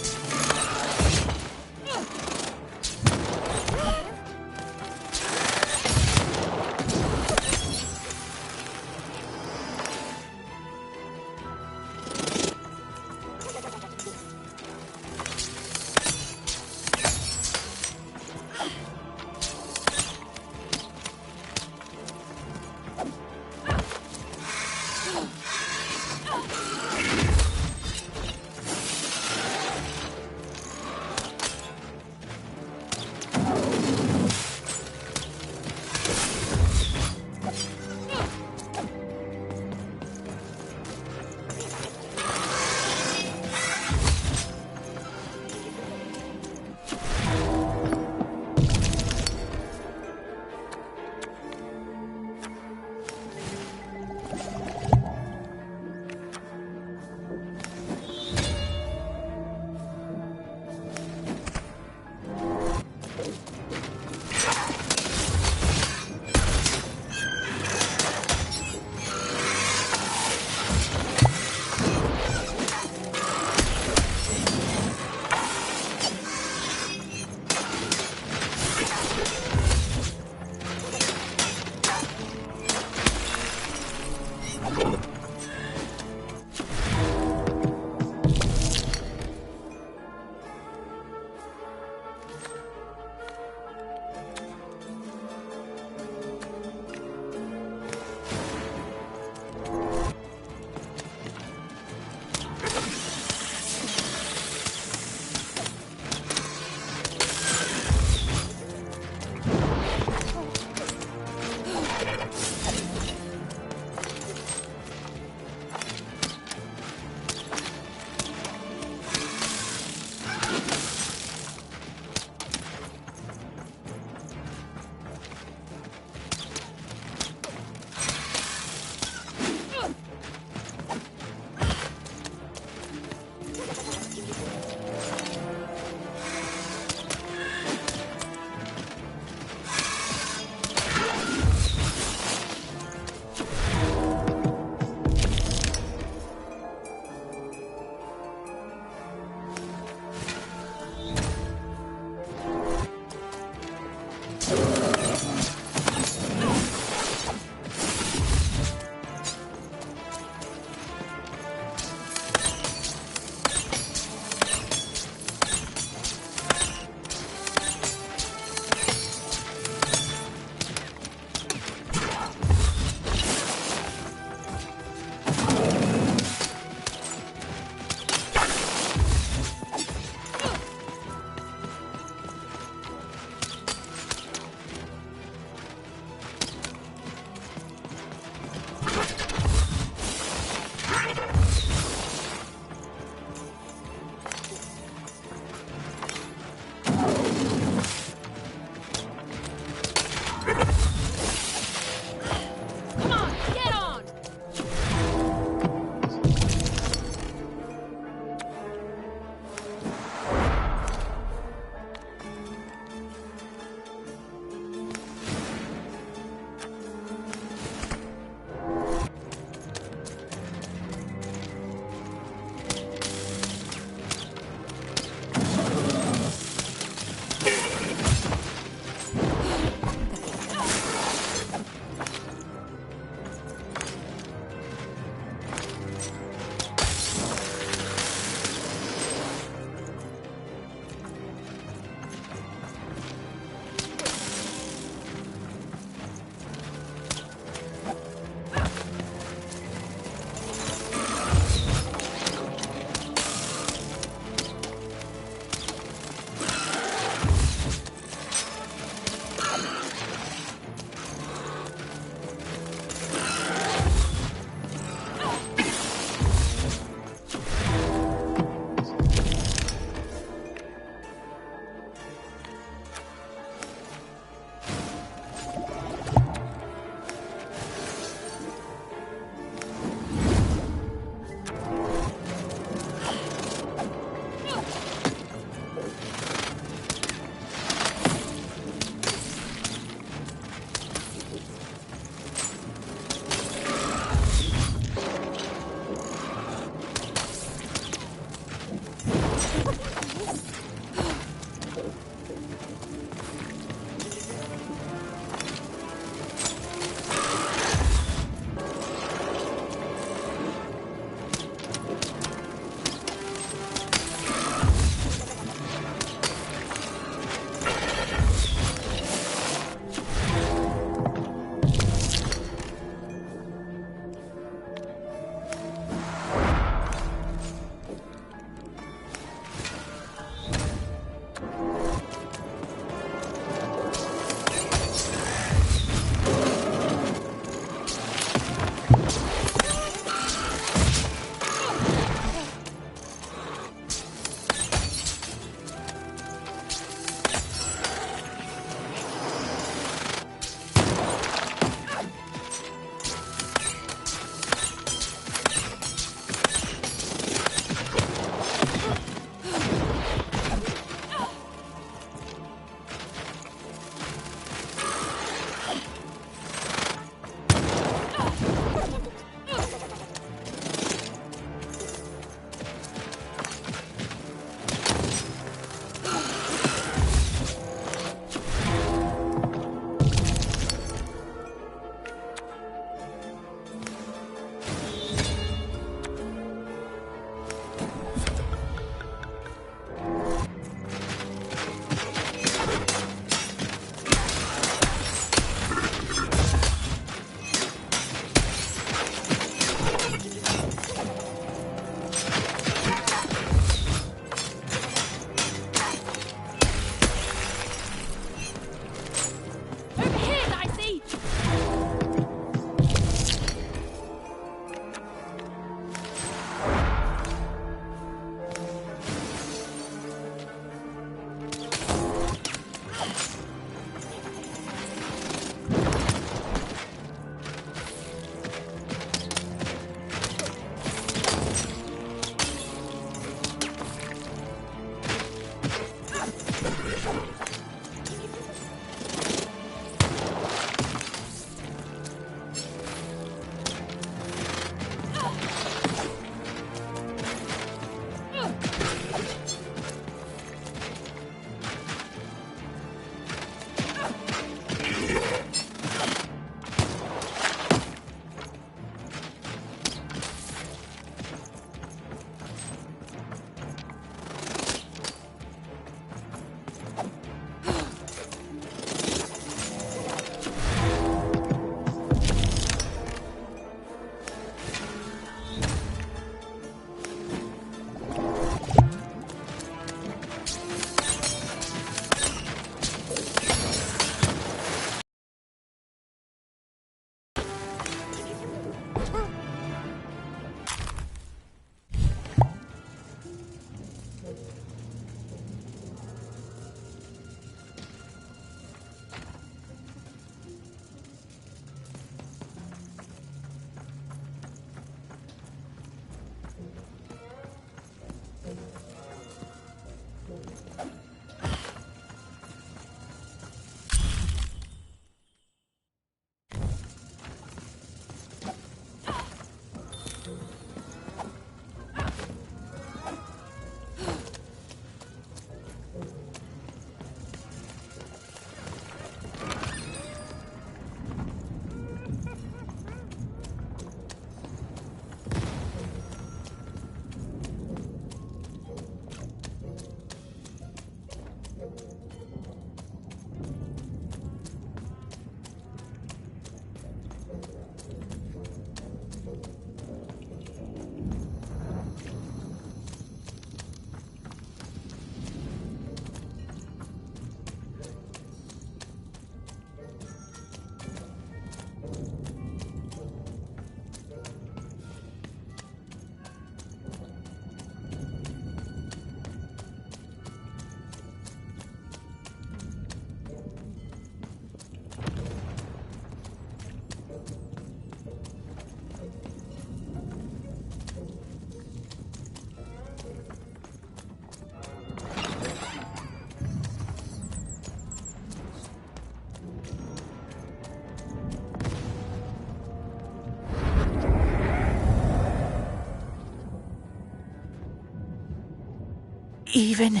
Even?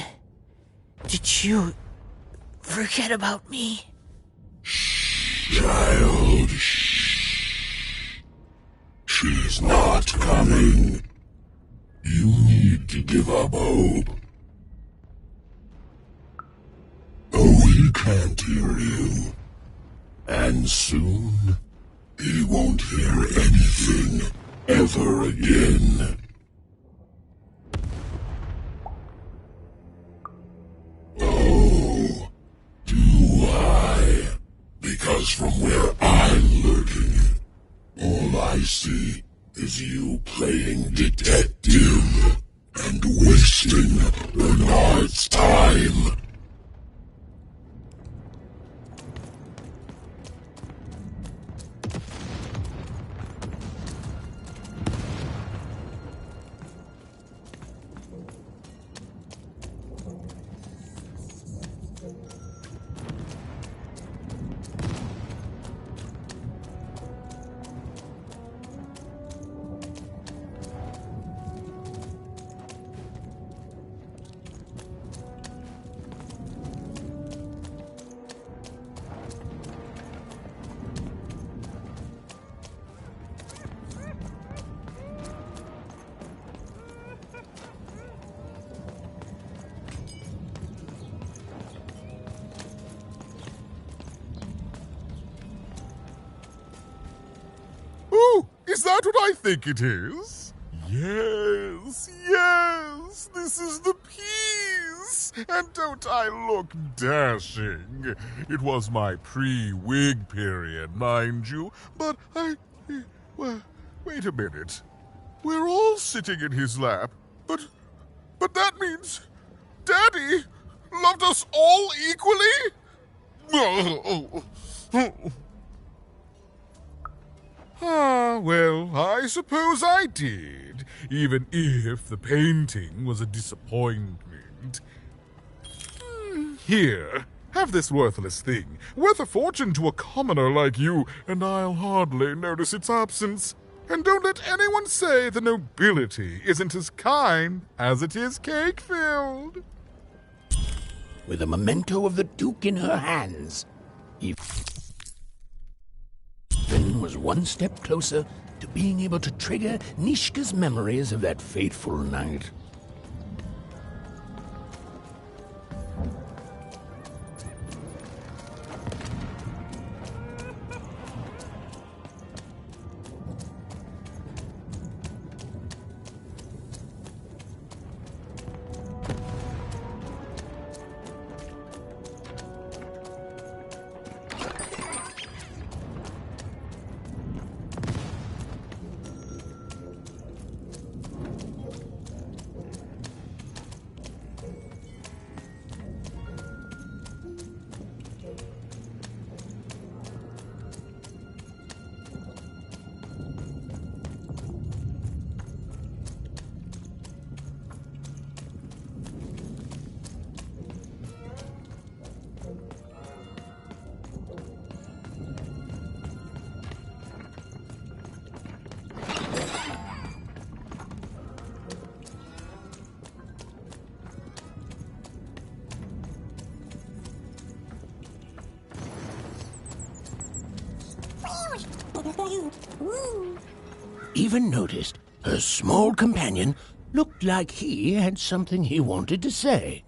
Did you forget about me? Child, she's not coming. You need to give up hope. Oh, he can't hear you. And soon, he won't hear anything ever again. Oh, do I? Because from where I'm lurking, all I see is you playing detective and wasting Bernard's time. Is that what I think it is? Yes, yes, this is the piece! And don't I look dashing? It was my pre-wig period, mind you, but well, wait a minute. We're all sitting in his lap, but that means Daddy loved us all equally? Well, I suppose I did, even if the painting was a disappointment. Here, have this worthless thing, worth a fortune to a commoner like you, and I'll hardly notice its absence. And don't let anyone say the nobility isn't as kind as it is cake-filled. With a memento of the Duke in her hands, Finn was one step closer to being able to trigger Nishka's memories of that fateful night. Even noticed her small companion looked like he had something he wanted to say.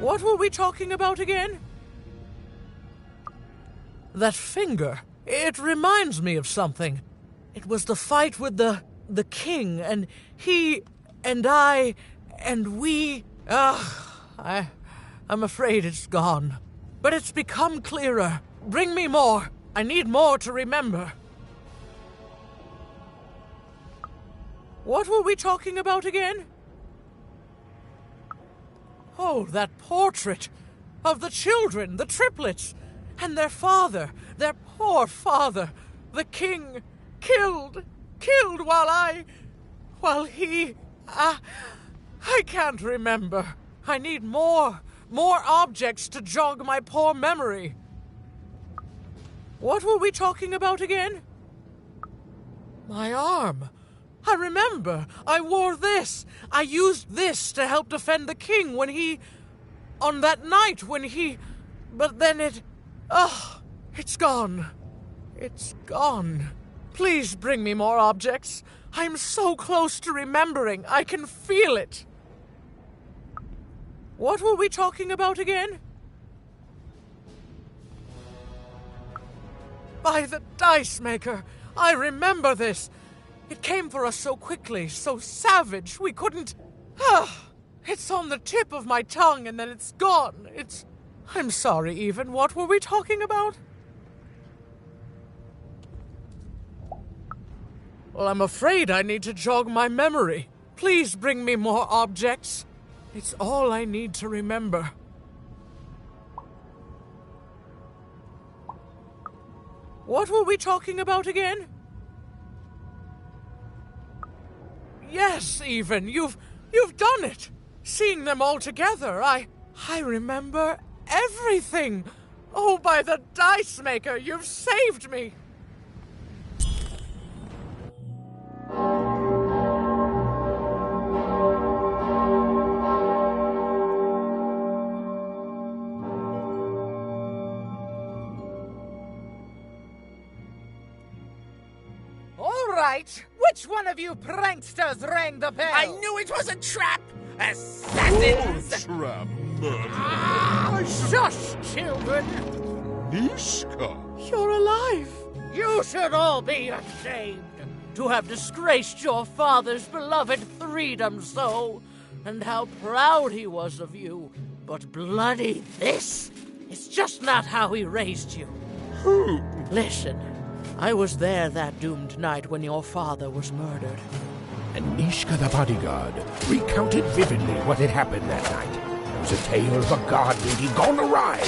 What were we talking about again? That finger. It reminds me of something. It was the fight with the king, and he, and I, and we... I'm afraid it's gone. But it's become clearer. Bring me more. I need more to remember. What were we talking about again? Oh, that portrait of the children, the triplets, and their father, their poor father, the king, killed while he... I can't remember. I need more objects to jog my poor memory. What were we talking about again? My arm. I remember. I wore this. I used this to help defend the king when he... on that night when he... But then it... it's gone. It's gone. Please bring me more objects. I'm so close to remembering. I can feel it. What were we talking about again? By the Dice Maker. I remember this. It came for us so quickly, so savage, we couldn't... It's on the tip of my tongue and then it's gone. I'm sorry, Even. What were we talking about? Well, I'm afraid I need to jog my memory. Please bring me more objects. It's all I need to remember. What were we talking about again? Yes, Even, you've done it. Seeing them all together, I remember everything. Oh, by the Dice Maker, you've saved me. Which one of you pranksters rang the bell? I knew it was a trap! Assassins! Oh, trap, murder. Shush, children! Mishka! You're alive! You should all be ashamed to have disgraced your father's beloved freedom so, and how proud he was of you. But bloody this is just not how he raised you. Who? Listen. I was there that doomed night when your father was murdered. And Mishka the bodyguard recounted vividly what had happened that night. It was a tale of a god lady gone awry,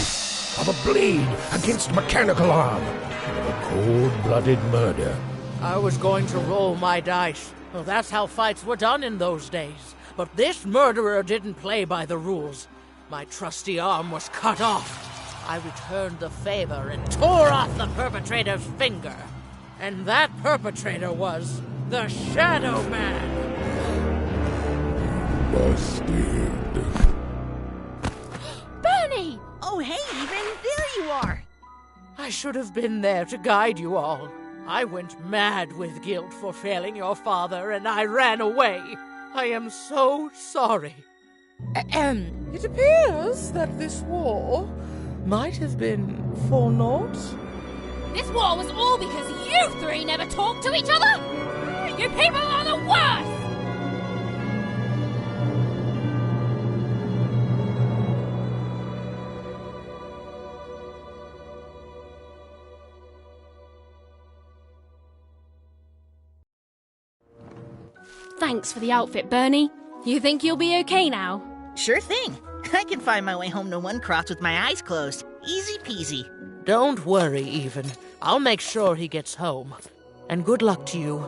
of a blade against mechanical arm, and of a cold-blooded murder. I was going to roll my dice. Well, that's how fights were done in those days. But this murderer didn't play by the rules. My trusty arm was cut off. I returned the favor and tore off the perpetrator's finger. And that perpetrator was the Shadow Man. Busted. Bernie! Oh, hey, Even, there you are. I should have been there to guide you all. I went mad with guilt for failing your father, and I ran away. I am so sorry. It appears that this war might have been for naught. This war was all because you three never talked to each other! You people are the worst! Thanks for the outfit, Bernie. You think you'll be okay now? Sure thing. I can find my way home to One Cross with my eyes closed. Easy peasy. Don't worry, Even. I'll make sure he gets home. And good luck to you.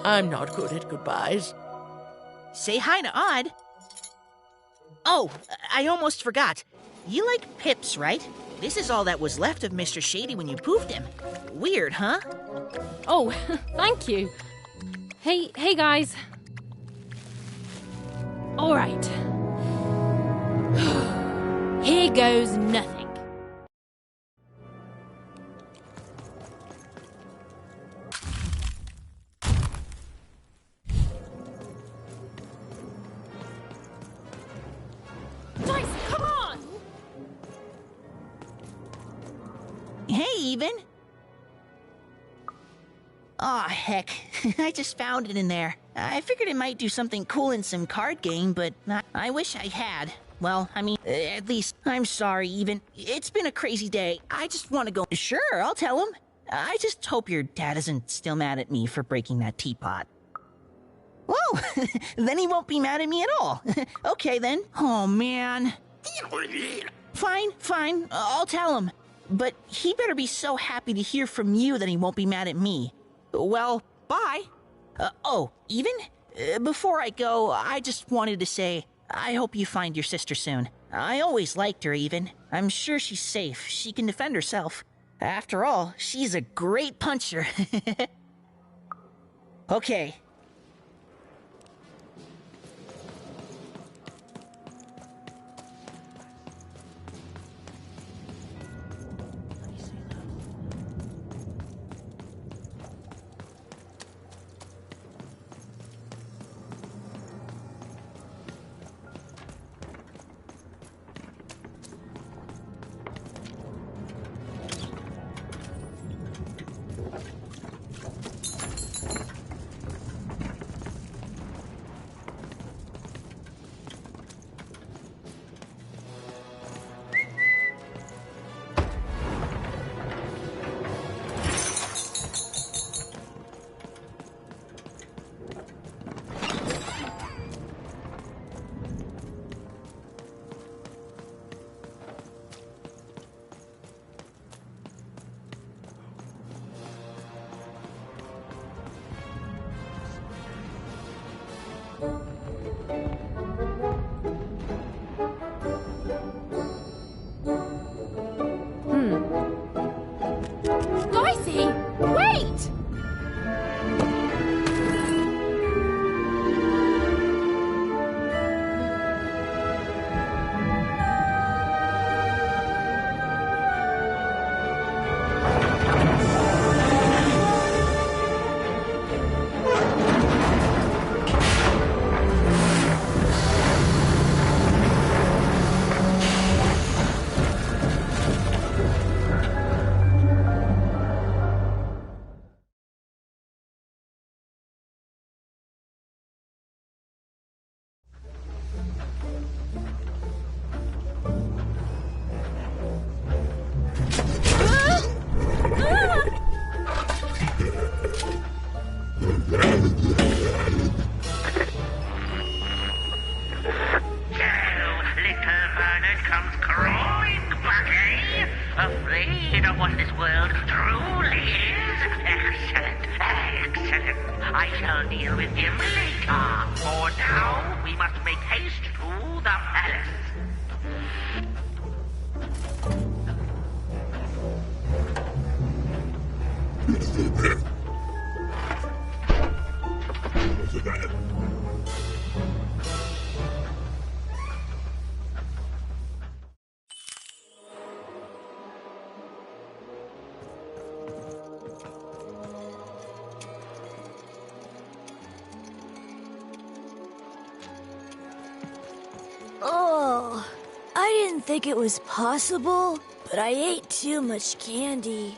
I'm not good at goodbyes. Say hi to Odd. Oh, I almost forgot. You like pips, right? This is all that was left of Mr. Shady when you poofed him. Weird, huh? Oh, thank you. Hey guys. All right. Here goes nothing. Hey, Even. Aw, heck. I just found it in there. I figured it might do something cool in some card game, but I wish I had. Well, I mean, at least I'm sorry, Even. It's been a crazy day. I just want to go. Sure, I'll tell him. I just hope your dad isn't still mad at me for breaking that teapot. Well, then he won't be mad at me at all. Okay, then. Oh, man. Fine. I'll tell him. But he better be so happy to hear from you that he won't be mad at me. Well, bye. Even? Before I go, I just wanted to say, I hope you find your sister soon. I always liked her, Even. I'm sure she's safe. She can defend herself. After all, she's a great puncher. Okay. Dicey, wait! Afraid of what this world truly is? Excellent. I shall deal with him later. For now, we must make haste to the palace. Oh, I didn't think it was possible, but I ate too much candy.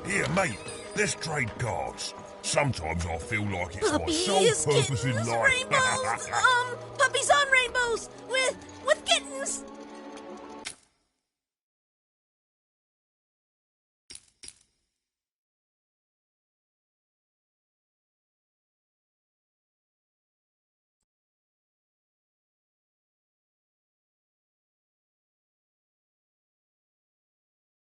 Here, mate, let's trade cards. Sometimes I feel like it's my Puppies, sole purpose in kittens, life. rainbows, puppies on rainbows.